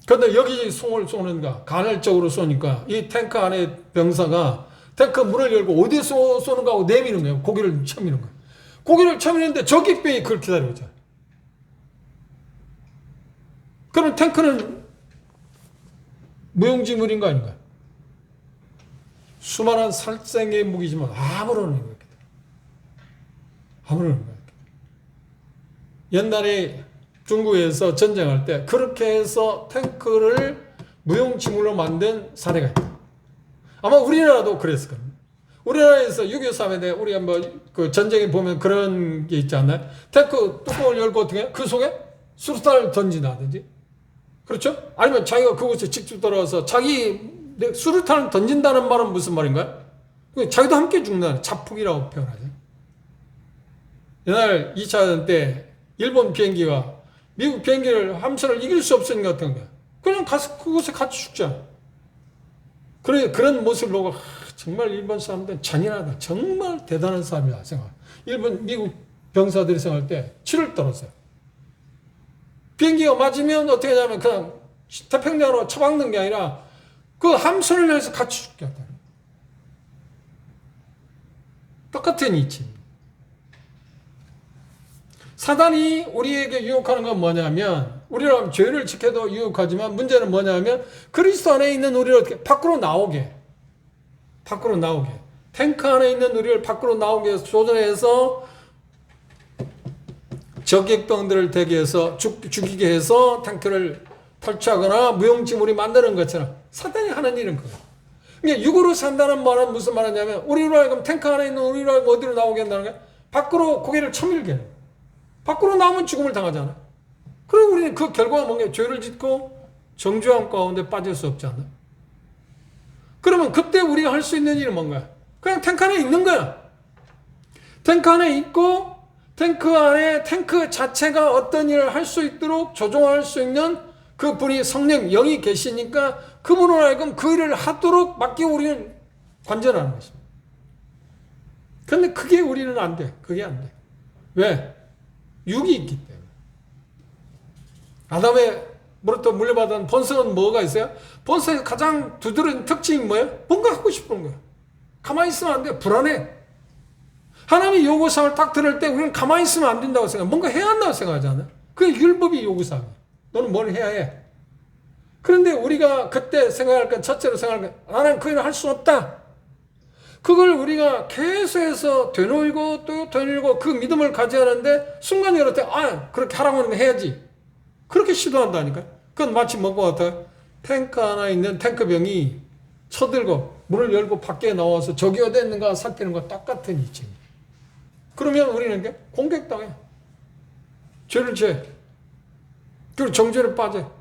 근데 여기 송을 쏘는가, 간헐적으로 쏘니까 이 탱크 안에 병사가 탱크 문을 열고 어디서 쏘는가 하고 내미는 거예요. 고개를 쳐미는 거예요. 고개를 쳐미는데 저기 병이 그걸 기다리고 있잖아요. 그럼 탱크는 무용지물인 거 아닌가? 수많은 살생의 무기지만 아무런 의미가 없다. 아무런 의미가 없다. 옛날에 중국에서 전쟁할 때 그렇게 해서 탱크를 무용지물로 만든 사례가 있다. 아마 우리나라도 그랬을 겁니다. 우리나라에서 6.25 3에 우리가 뭐 그 전쟁에 보면 그런 게 있지 않나요? 탱크 뚜껑을 열고 어떻게 해? 그 속에 수류탄을 던진다든지. 그렇죠? 아니면 자기가 그곳에 직접 들어가서 자기 수류탄을 던진다는 말은 무슨 말인가요? 자기도 함께 죽는다는 자폭이라고 표현하죠. 옛날 2차 대전 때 일본 비행기가 미국 비행기를 함선을 이길 수 없으니까 어떤 거야. 그냥 가서 그곳에 같이 죽자. 그런 모습을 보고 정말 일본 사람들은 잔인하다. 정말 대단한 사람이다 생각. 미국 병사들이 생각할 때 치를 떨었어요. 비행기가 맞으면 어떻게 하냐면 그냥 태평양으로 처박는 게 아니라 그 함선을 향해서 같이 죽게 하다. 똑같은 이치입니다. 사단이 우리에게 유혹하는 건 뭐냐면 우리는 죄를 지켜도 유혹하지만 문제는 뭐냐면 그리스도 안에 있는 우리를 어떻게 밖으로 나오게 탱크 안에 있는 우리를 밖으로 나오게 해서 조절해서 적액병들을 대게 해서 죽이게 해서 탱크를 탈취하거나 무용지물이 만드는 것처럼 사단이 하는 일은 그거예요. 그러니까 육으로 산다는 말은 무슨 말이냐면 우리로 하여금 탱크 안에 있는 우리로 하여금 어디로 나오게 한다는 거야? 밖으로 고개를 쳐밀게 해요. 밖으로 나오면 죽음을 당하잖아. 그리고 우리는 그 결과가 뭔가 죄를 짓고 정죄함 가운데 빠질 수 없지 않나? 그러면 그때 우리가 할 수 있는 일은 뭔가요? 그냥 탱크 안에 있는 거야. 탱크 안에 있고 탱크 안에 탱크 자체가 어떤 일을 할 수 있도록 조종할 수 있는 그 분이 성령 영이 계시니까 그분으로 하여금 그 일을 하도록 맡기고 우리는 관전하는 것입니다. 그런데 그게 우리는 안 돼. 그게 안 돼. 왜? 육이 있기 때문에. 아담의로부터 물려받은 본성은 뭐가 있어요? 본성의 가장 두드러진 특징이 뭐예요? 뭔가 하고 싶은 거예요. 가만히 있으면 안 돼. 불안해. 하나님의 요구사항을 딱 들을 때 우리는 가만히 있으면 안 된다고 생각해요. 뭔가 해야 한다고 생각하잖아요. 그게 율법이 요구사항이에요. 너는 뭘 해야 해. 그런데 우리가 그때 생각할 건 첫째로 생각할 건 나는 그 일을 할 수 없다. 그걸 우리가 계속해서 되뇌이고 또 되뇌이고 그 믿음을 가져야 하는데 순간에 그럴 때 그렇게 하라고 하면 해야지. 그렇게 시도한다니까. 그건 마치 뭔가 같아요. 탱크 하나 있는 탱크병이 쳐들고 문을 열고 밖에 나와서 적이 어디 있는가 살피는 거 똑같은 이치입니다. 그러면 우리는 공격당해. 죄를 지어. 그리고 정죄를 빠져.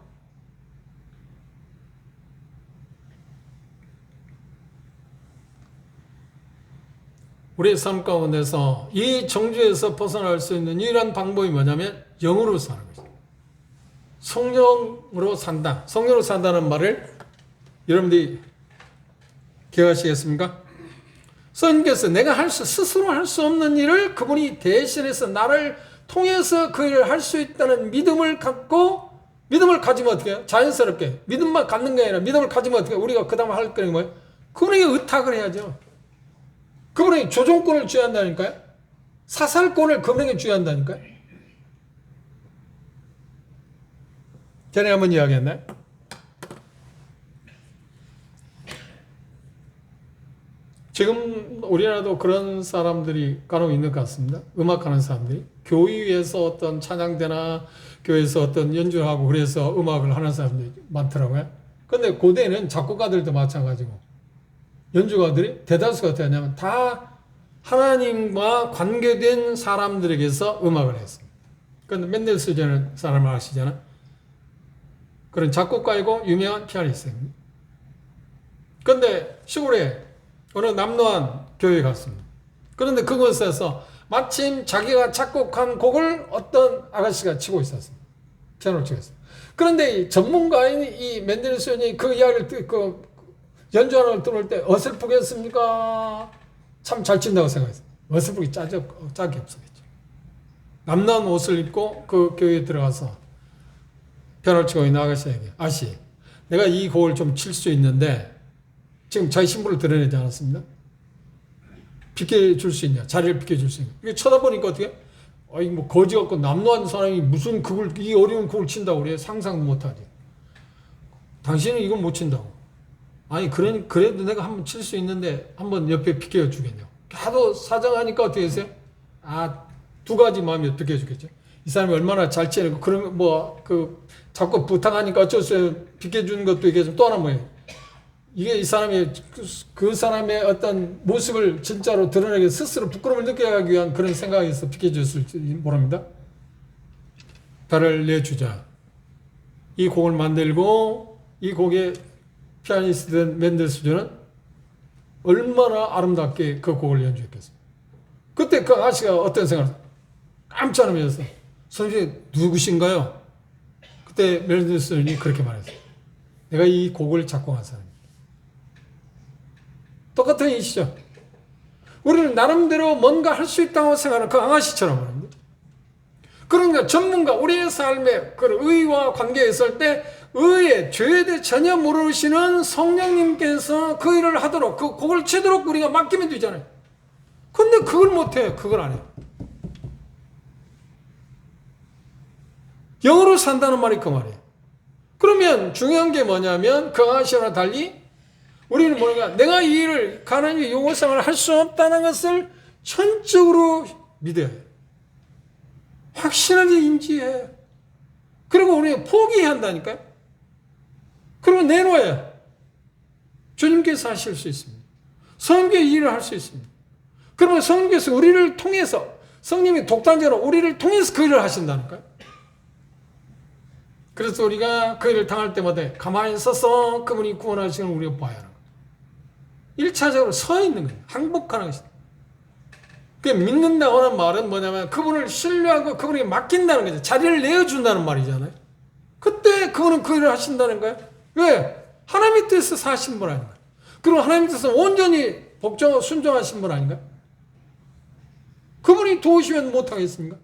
우리의 삶 가운데서 이 정죄에서 벗어날 수 있는 유일한 방법이 뭐냐면 영으로 사는 것입니다. 성령으로 산다. 성령으로 산다는 말을 여러분들이 기억하시겠습니까? 성령께서 내가 스스로 할 수 없는 일을 그분이 대신해서 나를 통해서 그 일을 할 수 있다는 믿음을 갖고 믿음을 가지면 어떻게 해요? 자연스럽게 믿음만 갖는 게 아니라 믿음을 가지면 어떻게 해요? 우리가 그 다음 할 거는 뭐예요? 그분에게 의탁을 해야죠. 그분에게 조종권을 쥐어야 한다니까요. 사살권을 그분에게 쥐어야 한다니까요. 전에 한번 이야기했나요? 지금 우리나라도 그런 사람들이 간혹 있는 것 같습니다. 음악하는 사람들이. 교회에서 어떤 찬양대나 교회에서 어떤 연주를 하고 그래서 음악을 하는 사람들이 많더라고요. 근데 고대에는 작곡가들도 마찬가지고 연주가들이 대다수가 어떻게 하냐면 다 하나님과 관계된 사람들에게서 음악을 했습니다. 그런데 맨델스존이라는 사람을 아시잖아요. 그런 작곡가이고 유명한 피아니스트입니다. 그런데 시골에 어느 남노한 교회에 갔습니다. 그런데 그곳에서 마침 자기가 작곡한 곡을 어떤 아가씨가 치고 있었습니다. 피아노를 치고 있었어요. 그런데 이 전문가인 이 멘델스존이 그 이야기를 연주하는 걸 들을 때 어설프겠습니까? 참 잘 친다고 생각했어요. 어설프게 짝이 없었겠죠. 남다운 옷을 입고 그 교회에 들어가서 피아노를 치고 있는 아가씨에게, 아씨, 내가 이 곡을 좀 칠 수 있는데 지금 자기 신부를 드러내지 않았습니다. 비켜줄 수 있냐? 자리를 비켜줄 수 있냐? 이게 쳐다보니까 어떻게? 아이 뭐 거지 같고 남노한 사람이 무슨 곡을 이 어려운 곡을 친다고 그래? 상상도 못하지. 당신은 이걸 못 친다고. 아니 그래도 내가 한번 칠 수 있는데 한번 옆에 비켜 주겠냐? 하도 사정하니까 어떻게 했어요? 두 가지 마음이 비켜주겠죠. 이 사람이 얼마나 잘 치는 그러면 자꾸 부탁하니까 어쩔 수 없어요. 비켜주는 것도 이게 또 하나 뭐예요? 이게 이 사람이 그 사람의 어떤 모습을 진짜로 드러내게 스스로 부끄러움을 느끼게 하기 위한 그런 생각에서 비켜줬을지 모릅니다. 달을 내주자. 이 곡을 만들고 이 곡의 피아니스트된 멘델스존은 얼마나 아름답게 그 곡을 연주했겠습니까? 그때 그 아저씨가 어떤 생각을 깜짝 놀라서 선생님 누구신가요? 그때 멘델스존이 그렇게 말했어요. 내가 이 곡을 작곡한 사람입니다. 똑같은 이시죠. 우리는 나름대로 뭔가 할 수 있다고 생각하는 그 아가씨처럼 말입니다. 그러니까 전문가, 우리의 삶에 그 의와 관계에 있을 때 의에 죄에 대해 전혀 모르시는 성령님께서 그 일을 하도록 그 곡을 치도록 우리가 맡기면 되잖아요. 근데 그걸 못해요. 그걸 안 해요. 영으로 산다는 말이 그 말이에요. 그러면 중요한 게 뭐냐면 그 아가씨와 달리 우리는 뭐냐, 내가 이 일을 하나님의 요구상을 할 수 없다는 것을 전적으로 믿어야 해요. 확실하게 인지해야 해요. 그리고 우리가 포기해야 한다니까요. 그리고 내놓아야 주님께서 하실 수 있습니다. 성령께서 일을 할 수 있습니다. 그러면 성령께서 우리를 통해서, 성령이 독단적으로 우리를 통해서 그 일을 하신다니까요. 그래서 우리가 그 일을 당할 때마다 가만히 서서 그분이 구원하시는 우리가 봐야 하는 거예요. 1차적으로 서 있는 거예요. 항복하는 것이다. 그 믿는다고 하는 말은 뭐냐면 그분을 신뢰하고 그분에게 맡긴다는 거죠. 자리를 내어준다는 말이잖아요. 그때 그분은 그 일을 하신다는 거예요. 왜? 하나님의 뜻에서 사신 분 아닌가요? 그리고 하나님의 뜻에서 온전히 순종하신 분 아닌가요? 그분이 도우시면 못하겠습니까?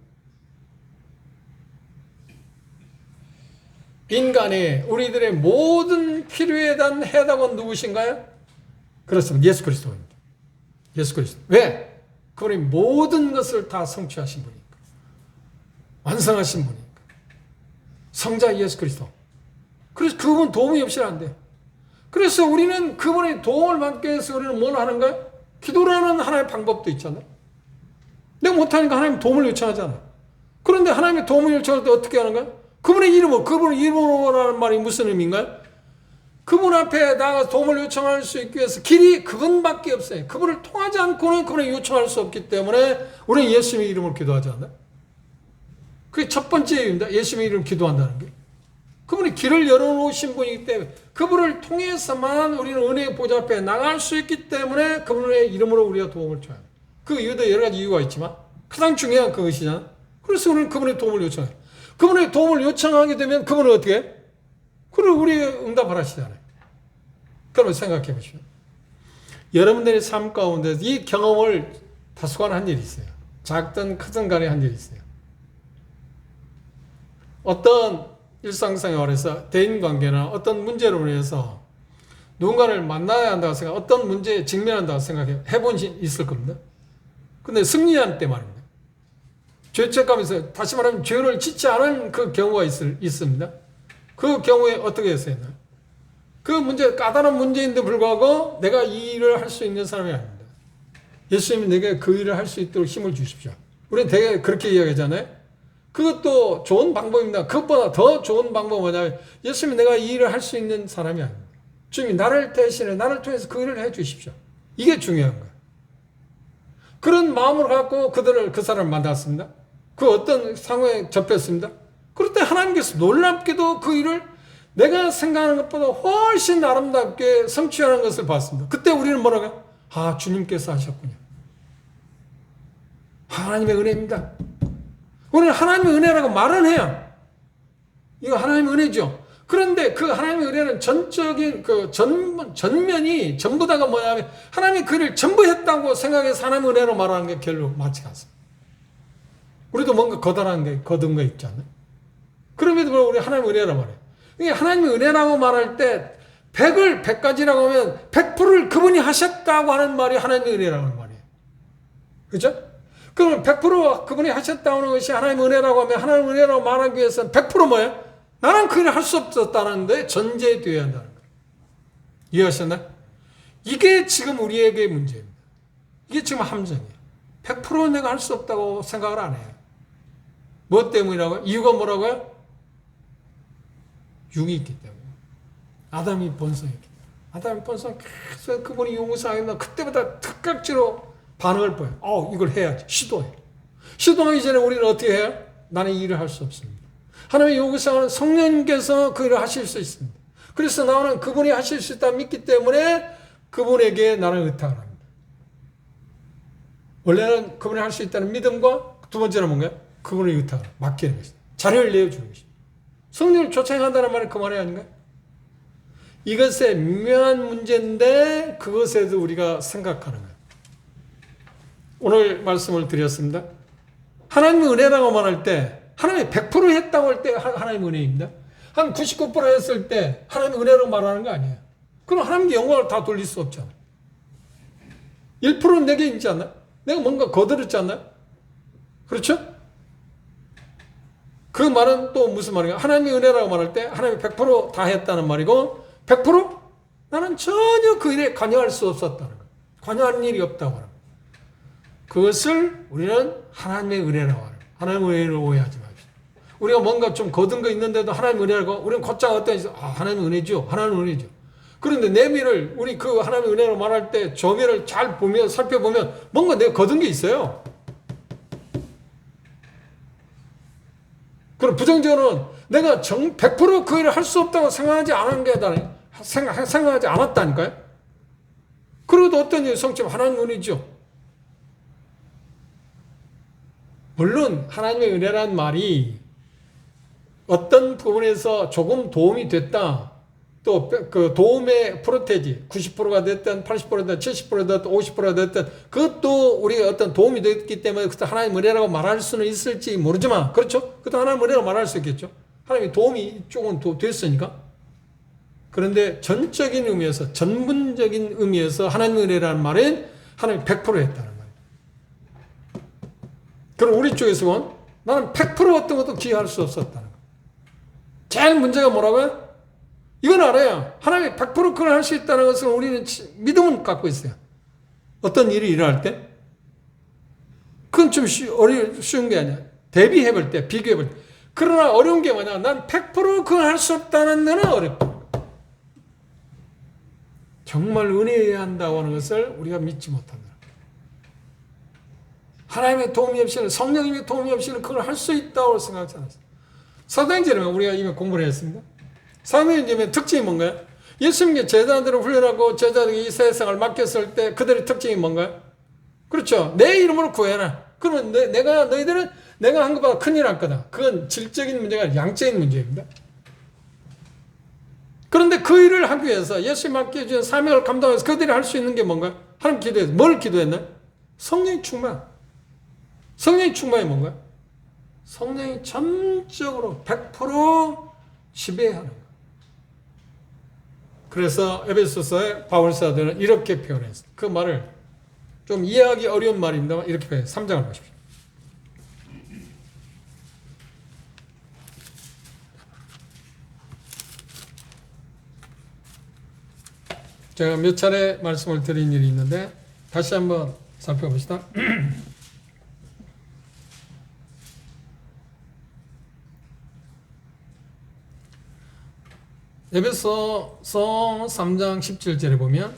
인간의 우리들의 모든 필요에 대한 해답은 누구신가요? 그렇습니다. 예수 그리스도입니다. 예수 그리스도. 왜? 그분이 모든 것을 다 성취하신 분이니까. 완성하신 분이니까. 성자 예수 그리스도. 그래서 그분 도움이 없이는 안 돼요. 그래서 우리는 그분의 도움을 받기 위해서 우리는 뭘 하는가요? 기도라는 하나의 방법도 있잖아요. 내가 못하니까 하나님 도움을 요청하잖아요. 그런데 하나님의 도움을 요청할 때 어떻게 하는가요? 그분의 이름으로라는 말이 무슨 의미인가요? 그분 앞에 나가서 도움을 요청할 수 있기 위해서 길이 그분밖에 없어요. 그분을 통하지 않고는 그분을 요청할 수 없기 때문에 우리는 예수님의 이름으로 기도하지 않나요? 그게 첫 번째 이유입니다. 예수님의 이름으로 기도한다는 게. 그분이 길을 열어놓으신 분이기 때문에 그분을 통해서만 우리는 은혜의 보좌 앞에 나갈 수 있기 때문에 그분의 이름으로 우리가 도움을 줘야 합니다. 그 이유도 여러 가지 이유가 있지만 가장 중요한 그것이잖아요. 그래서 우리는 그분의 도움을 요청해요. 그분의 도움을 요청하게 되면 그분은 어떻게 해요? 그럼 우리 응답을 하시잖아요. 그러면 생각해 보시오. 여러분들의 삶 가운데 이 경험을 다수간 한 일이 있어요. 작든 크든 간에 한 일이 있어요. 어떤 일상생활에서 대인관계나 어떤 문제로 인해서 누군가를 만나야 한다고 생각, 어떤 문제에 직면한다고 생각해 해본 적 있을 겁니다. 근데 승리할 때 말입니다. 죄책감에서 다시 말하면 죄를 짓지 않은 그 경우가 있습니다. 그 경우에 어떻게 했어요? 그 문제, 까다로운 문제인데 불구하고 내가 이 일을 할 수 있는 사람이 아닙니다. 예수님이 내게 그 일을 할 수 있도록 힘을 주십시오. 우리는 되게 그렇게 이야기하잖아요. 그것도 좋은 방법입니다. 그것보다 더 좋은 방법은 뭐냐면 예수님이 내가 이 일을 할 수 있는 사람이 아닙니다. 주님이 나를 대신해 나를 통해서 그 일을 해 주십시오. 이게 중요한 거예요. 그런 마음을 갖고 그 사람을 만났습니다. 그 어떤 상황에 접했습니다. 그럴 때 하나님께서 놀랍게도 그 일을 내가 생각하는 것보다 훨씬 아름답게 성취하는 것을 봤습니다. 그때 우리는 뭐라고요? 아, 주님께서 하셨군요. 하나님의 은혜입니다. 우리는 하나님의 은혜라고 말은 해요. 이거 하나님의 은혜죠. 그런데 그 하나님의 은혜는 전적인 전면이 전부 다가 뭐냐면 하나님이 그를 전부 했다고 생각해서 하나님의 은혜로 말하는 게 별로 맞지 않습니다. 우리도 뭔가 거다란 게 거둔 거 있지 않나요? 그럼에도 불구하고 우리 하나님의 은혜라고 말해요. 이게 하나님의 은혜라고 말할 때 100가지라고 하면 100%를 그분이 하셨다고 하는 말이 하나님의 은혜라는 말이에요. 그죠? 그러면 100% 그분이 하셨다고 하는 것이 하나님의 은혜라고 하면 하나님의 은혜라고 말하기 위해서는 100% 뭐예요? 나는 그 일을 할 수 없었다는 데 전제되어야 한다는 거예요. 이해하셨나요? 이게 지금 우리에게 문제입니다. 이게 지금 함정이에요. 100% 내가 할 수 없다고 생각을 안 해요. 뭐 때문이라고요? 이유가 뭐라고요? 육이 있기 때문에. 아담이 본성이 있기 때문에. 아담이 본성 계속 그분이 용서하겠나 그때보다 특각지로 반응을 보여요. 이걸 해야지. 시도해. 시도하기 전에 우리는 어떻게 해요? 나는 이 일을 할 수 없습니다. 하나님의 요구사항은 성령님께서 그 일을 하실 수 있습니다. 그래서 나는 그분이 하실 수 있다 믿기 때문에 그분에게 나는 의탁을 합니다. 원래는 그분이 할 수 있다는 믿음과 두 번째는 뭔가요? 그분의 의탁을 맡기는 것입니다. 자료를 내어주는 것입니다. 성령을 초청한다는 말은 그 말이 아닌가요? 이것의 미묘한 문제인데 그것에도 우리가 생각하는 거예요. 오늘 말씀을 드렸습니다. 하나님의 은혜라고 말할 때 하나님이 100% 했다고 할 때 하나님의 은혜입니다. 한 99% 했을 때 하나님의 은혜라고 말하는 거 아니에요. 그럼 하나님께 영광을 다 돌릴 수 없잖아. 1%는 내게 있지 않나? 내가 뭔가 거들었지 않나? 그렇죠? 그 말은 또 무슨 말인가? 하나님의 은혜라고 말할 때 하나님이 100% 다 했다는 말이고 100% 나는 전혀 그 일에 관여할 수 없었다는 거예요. 관여하는 일이 없다고 하는 거예요. 그것을 우리는 하나님의 은혜라고 하는 거예요. 하나님의 은혜를 오해하지 맙시다. 우리가 뭔가 좀 거둔 거 있는데도 하나님의 은혜라고 우리는 곧장 어떤 하나님의 은혜죠. 하나님의 은혜죠. 그런데 내면을 우리 그 하나님의 은혜로 말할 때 조면을 잘 보면 살펴보면 뭔가 내가 거둔 게 있어요. 그럼 부정적으로는 내가 100% 그 일을 할 수 없다고 생각하지 않은 게 아니라 생각하지 않았다니까요. 그래도 어떤 일이 성취면 하나님의 은혜죠. 물론 하나님의 은혜란 말이 어떤 부분에서 조금 도움이 됐다. 또 그 도움의 프로테지 90%가 됐든 80%가 됐든 70%가 됐든 50%가 됐든 그것도 우리가 어떤 도움이 됐기 때문에 그것도 하나님의 은혜라고 말할 수는 있을지 모르지만 그렇죠? 그것도 하나님의 은혜라고 말할 수 있겠죠. 하나님의 도움이 조금 됐으니까. 그런데 전적인 의미에서 전문적인 의미에서 하나님의 은혜라는 말은 하나님이 100% 했다는 말이에요. 그럼 우리 쪽에서 보면 나는 100% 어떤 것도 기여할 수 없었다는 거예요. 제일 문제가 뭐라고요? 이건 알아요. 하나님이 100% 그걸 할 수 있다는 것은 우리는 믿음은 갖고 있어요. 어떤 일이 일어날 때 그건 좀 쉬운 게 아니야. 대비해볼 때, 비교해볼 때. 그러나 어려운 게 뭐냐? 난 100% 그걸 할 수 없다는 데는 어렵다. 정말 은혜해야 한다고 하는 것을 우리가 믿지 못한다. 하나님의 도움이 없이는 성령님의 도움이 없이는 그걸 할 수 있다고 생각하지 않았어요. 사도행전은 우리가 이미 공부를 했습니다. 사도행전의 특징이 뭔가요? 예수님께 제자들을 훈련하고 제자들이 이 세상을 맡겼을 때 그들의 특징이 뭔가요? 그렇죠. 내 이름으로 구해라. 그러면 너희들은 내가 한 것보다 큰일 할 거다. 그건 질적인 문제가 아니라 양적인 문제입니다. 그런데 그 일을 하기 위해서 예수님 맡겨준 사명을 감당해서 그들이 할 수 있는 게 뭔가요? 하나님 기도해서 뭘 기도했나요? 성령의 충만. 성령의 충만이 뭔가요? 성령이 전적으로 100% 지배하는 거예요. 그래서 에베소서의 바울 사도는 이렇게 표현했어요. 그 말을 좀 이해하기 어려운 말입니다만 이렇게 표현해요. 3장을 보십시오. 제가 몇 차례 말씀을 드린 일이 있는데 다시 한번 살펴봅시다. 에베소서 3장 17절에 보면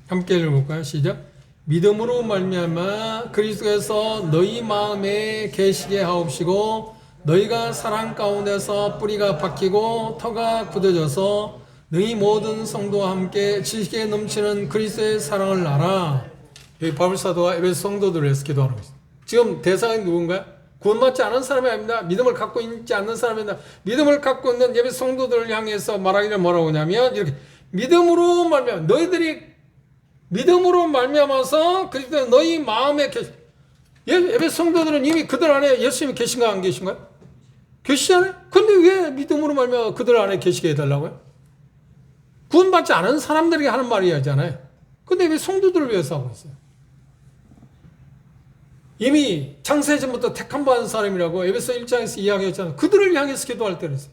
함께 읽어볼까요? 시작. 믿음으로 말미암아 그리스도께서 너희 마음에 계시게 하옵시고 너희가 사랑 가운데서 뿌리가 박히고 터가 굳어져서 너희 모든 성도와 함께 지식에 넘치는 그리스도의 사랑을 알아. 여기 바울사도가 에베소 성도들을 위해서 기도하는 것입니다. 지금 대상이 누군가요? 구원받지 않은 사람이 아닙니다. 믿음을 갖고 있지 않는 사람입니다. 믿음을 갖고 있는 예배 성도들을 향해서 말하기를 뭐라고 하냐면 이렇게 믿음으로 말미암아 너희들이 믿음으로 말미암아서 그리스도 너희 마음에 계시. 예배 성도들은 이미 그들 안에 예수님이 계신가 안 계신가요? 계시잖아요. 근데 왜 믿음으로 말미암아 그들 안에 계시게 해달라고요? 구원받지 않은 사람들에게 하는 말이잖아요. 근데 왜 성도들을 위해서 하고 있어요? 이미 창세 전부터 택함 받은 사람이라고 에베소 1장에서 이야기했잖아요. 그들을 향해서 기도할 때 그랬어요.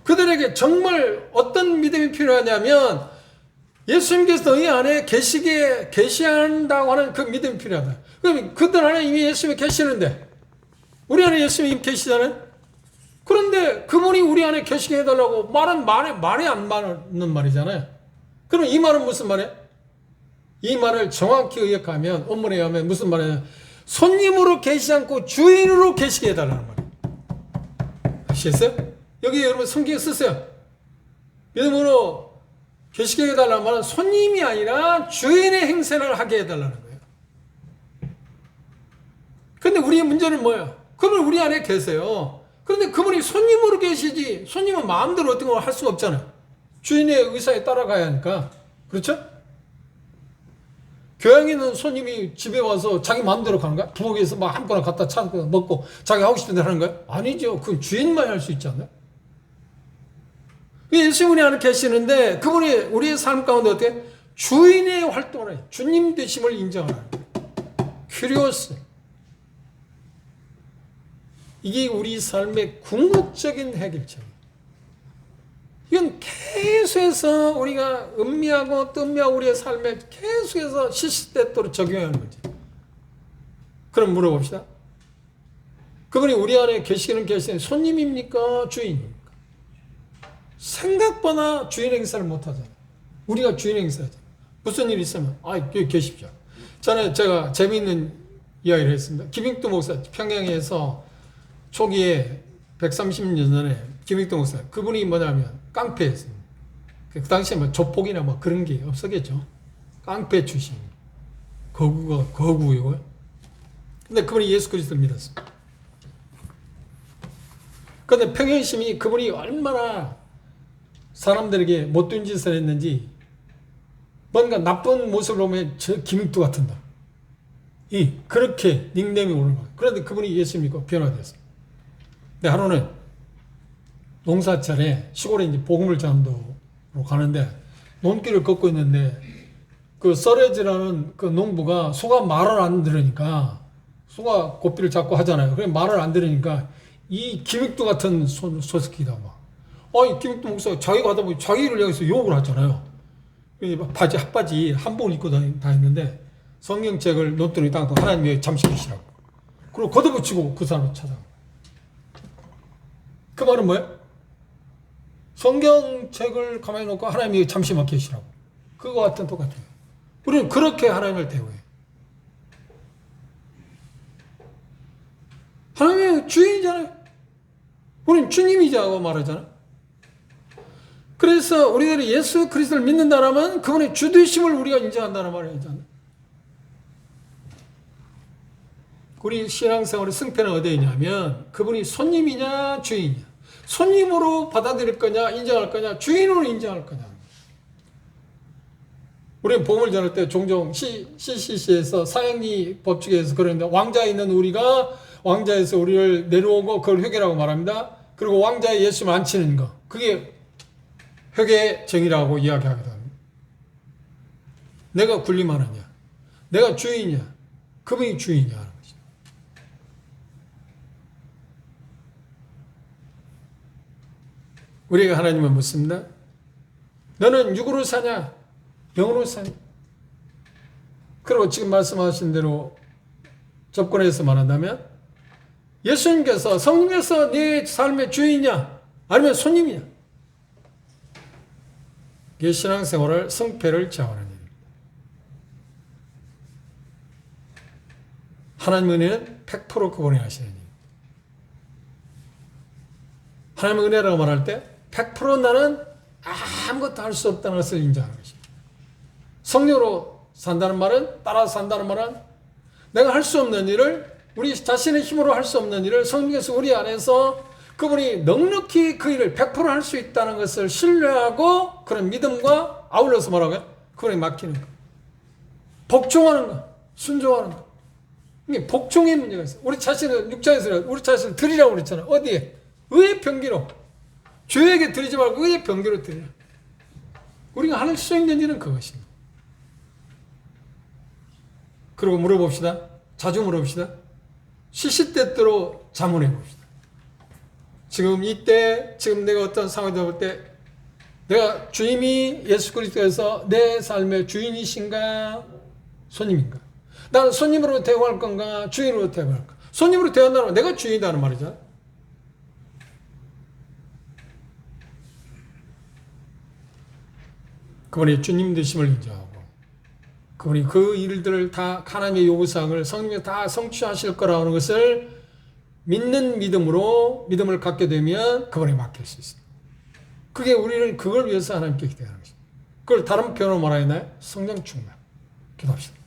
그들에게 정말 어떤 믿음이 필요하냐면 예수님께서 너희 안에 계시한다고 하는 그 믿음이 필요하다. 그럼 그들 안에 이미 예수님이 계시는데 우리 안에 예수님이 이미 계시잖아요. 그런데 그분이 우리 안에 계시게 해달라고 말은 말이 안 맞는 말이잖아요. 그럼 이 말은 무슨 말이에요? 이 말을 정확히 의역하면 원문에 의하면 무슨 말이냐? 손님으로 계시지 않고 주인으로 계시게 해달라는 말이에요. 아시겠어요? 여기 여러분 성경에 쓰세요. 믿음으로 계시게 해달라는 말은 손님이 아니라 주인의 행세를 하게 해달라는 거예요. 근데 우리의 문제는 뭐예요? 그분은 우리 안에 계세요. 그런데 그분이 손님으로 계시지 손님은 마음대로 어떤 걸 할 수가 없잖아요. 주인의 의사에 따라가야 하니까. 그렇죠? 교양있는 손님이 집에 와서 자기 마음대로 가는 거야? 부엌에서 막 아무거나 갖다 찾고 먹고 자기 하고 싶은 대로 하는 거야? 아니죠. 그건 주인만이 할 수 있잖아요. 예수님 우리 안에 계시는데 그분이 우리의 삶 가운데 어떻게? 주인의 활동을 해요. 주님 되심을 인정하는 거예요. 큐리오스. 이게 우리 삶의 궁극적인 해결책이에요. 이건 계속해서 우리가 음미하고 뜸미하고 우리의 삶에 계속해서 시시때때로 적용하는 거지. 그럼 물어봅시다. 그분이 우리 안에 계시는 손님입니까? 주인입니까? 생각보다 주인 행사를 못하잖아요. 우리가 주인 행사하잖아요. 무슨 일이 있으면 여기 계십시오. 전에 제가 재미있는 이야기를 했습니다. 김익두 목사 평양에서 초기에 130년 전에 김익두 목사 그분이 뭐냐면 깡패였습니다. 그 당시에 뭐 조폭이나 뭐 그런 게 없었겠죠. 깡패 출신. 거구이고요. 근데 그분이 예수 그리스도를 믿었습니다. 그런데 평양심이 그분이 얼마나 사람들에게 못된 짓을 했는지 뭔가 나쁜 모습을 보면 저 김익두 같은다. 그렇게 닉네임이 오는 거예요. 그런데 그분이 예수 믿고 변화됐어요. 근데 하루는 농사철에 시골에 이제 복음을 전도로 가는데 논길을 걷고 있는데 그 썰어지라는 그 농부가 소가 말을 안 들으니까 소가 고삐를 잡고 하잖아요. 그래 말을 안 들으니까 이 김익두 같은 소스키다 막. 이 김익두 목사가 자기가 하다 보니 자기를 향해서 욕을 하잖아요. 핫바지 한복을 입고 다녔는데 성경책을 논두렁에 땅도 하나님이 잠시키시라고. 그리고 걷어붙이고 그 사람을 찾아가. 그 말은 뭐예요? 성경책을 가만히 놓고 하나님이 잠시만 계시라고. 그거 같은 똑같아요. 우리는 그렇게 하나님을 대우해요. 하나님의 주인이잖아요. 우리는 주님이자고 말하잖아요. 그래서 우리들이 예수 그리스도를 믿는다면 그분의 주되심을 우리가 인정한다는 말이잖아요. 우리 신앙생활의 승패는 어디에 있냐면 그분이 손님이냐 주인이냐. 손님으로 받아들일 거냐 인정할 거냐 주인으로 인정할 거냐. 우리는 복음을 전할 때 종종 CCC에서 사형리 법칙에서 그러는데 왕자에 있는 우리가 왕자에서 우리를 내려오고 그걸 회개라고 말합니다. 그리고 왕자의 예수를 안 치는 거 그게 회개의 정의라고 이야기하거든. 내가 군림하느냐 내가 주인이냐 그분이 주인이냐 하는 것이죠. 우리가 하나님을 묻습니다. 너는 육으로 사냐 영으로 사냐. 그리고 지금 말씀하신 대로 접근해서 말한다면 예수님께서 성령께서 네 삶의 주인이냐 아니면 손님이냐. 이게 신앙생활을 승패를 좌우하는 일입니다. 하나님 은혜는 100% 그분이 하시는 일. 하나님의 은혜라고 말할 때 100% 나는 아무것도 할 수 없다는 것을 인정하는 것입니다. 성령으로 산다는 말은, 따라 산다는 말은 내가 할 수 없는 일을, 우리 자신의 힘으로 할 수 없는 일을 성령께서 우리 안에서 그분이 넉넉히 그 일을 100% 할 수 있다는 것을 신뢰하고 그런 믿음과 아울러서 뭐라고요? 그분이 맡기는 거. 복종하는 거. 순종하는 거. 이게 복종의 문제가 있어요. 우리 자신을, 육장에서 우리 자신을 드리라고 그랬잖아요. 어디에? 의의 병기로. 죄에게 드리지 말고 의의 병기로 드리라. 우리가 하는 수 있는 일은 그것입니다. 그리고 물어봅시다. 자주 물어봅시다. 시시때때로 자문해 봅시다. 지금 이때, 지금 내가 어떤 상황이 볼 때, 내가 주님이 예수 그리스도에서 내 삶의 주인이신가, 손님인가? 나는 손님으로 대우할 건가, 주인으로 대우할 건가? 손님으로 대한다는 건 내가 주인이라는 말이잖아. 그분이 주님 되심을 인정하고, 그분이 그 일들을 다 하나님의 요구사항을 성령이 다 성취하실 거라는 것을 믿는 믿음으로 믿음을 갖게 되면 그분에 맡길 수 있습니다. 그게 우리는 그걸 위해서 하나님께 기대하는 것입니다. 그걸 다른 표현으로 말하나요? 성령 충만. 기도합시다.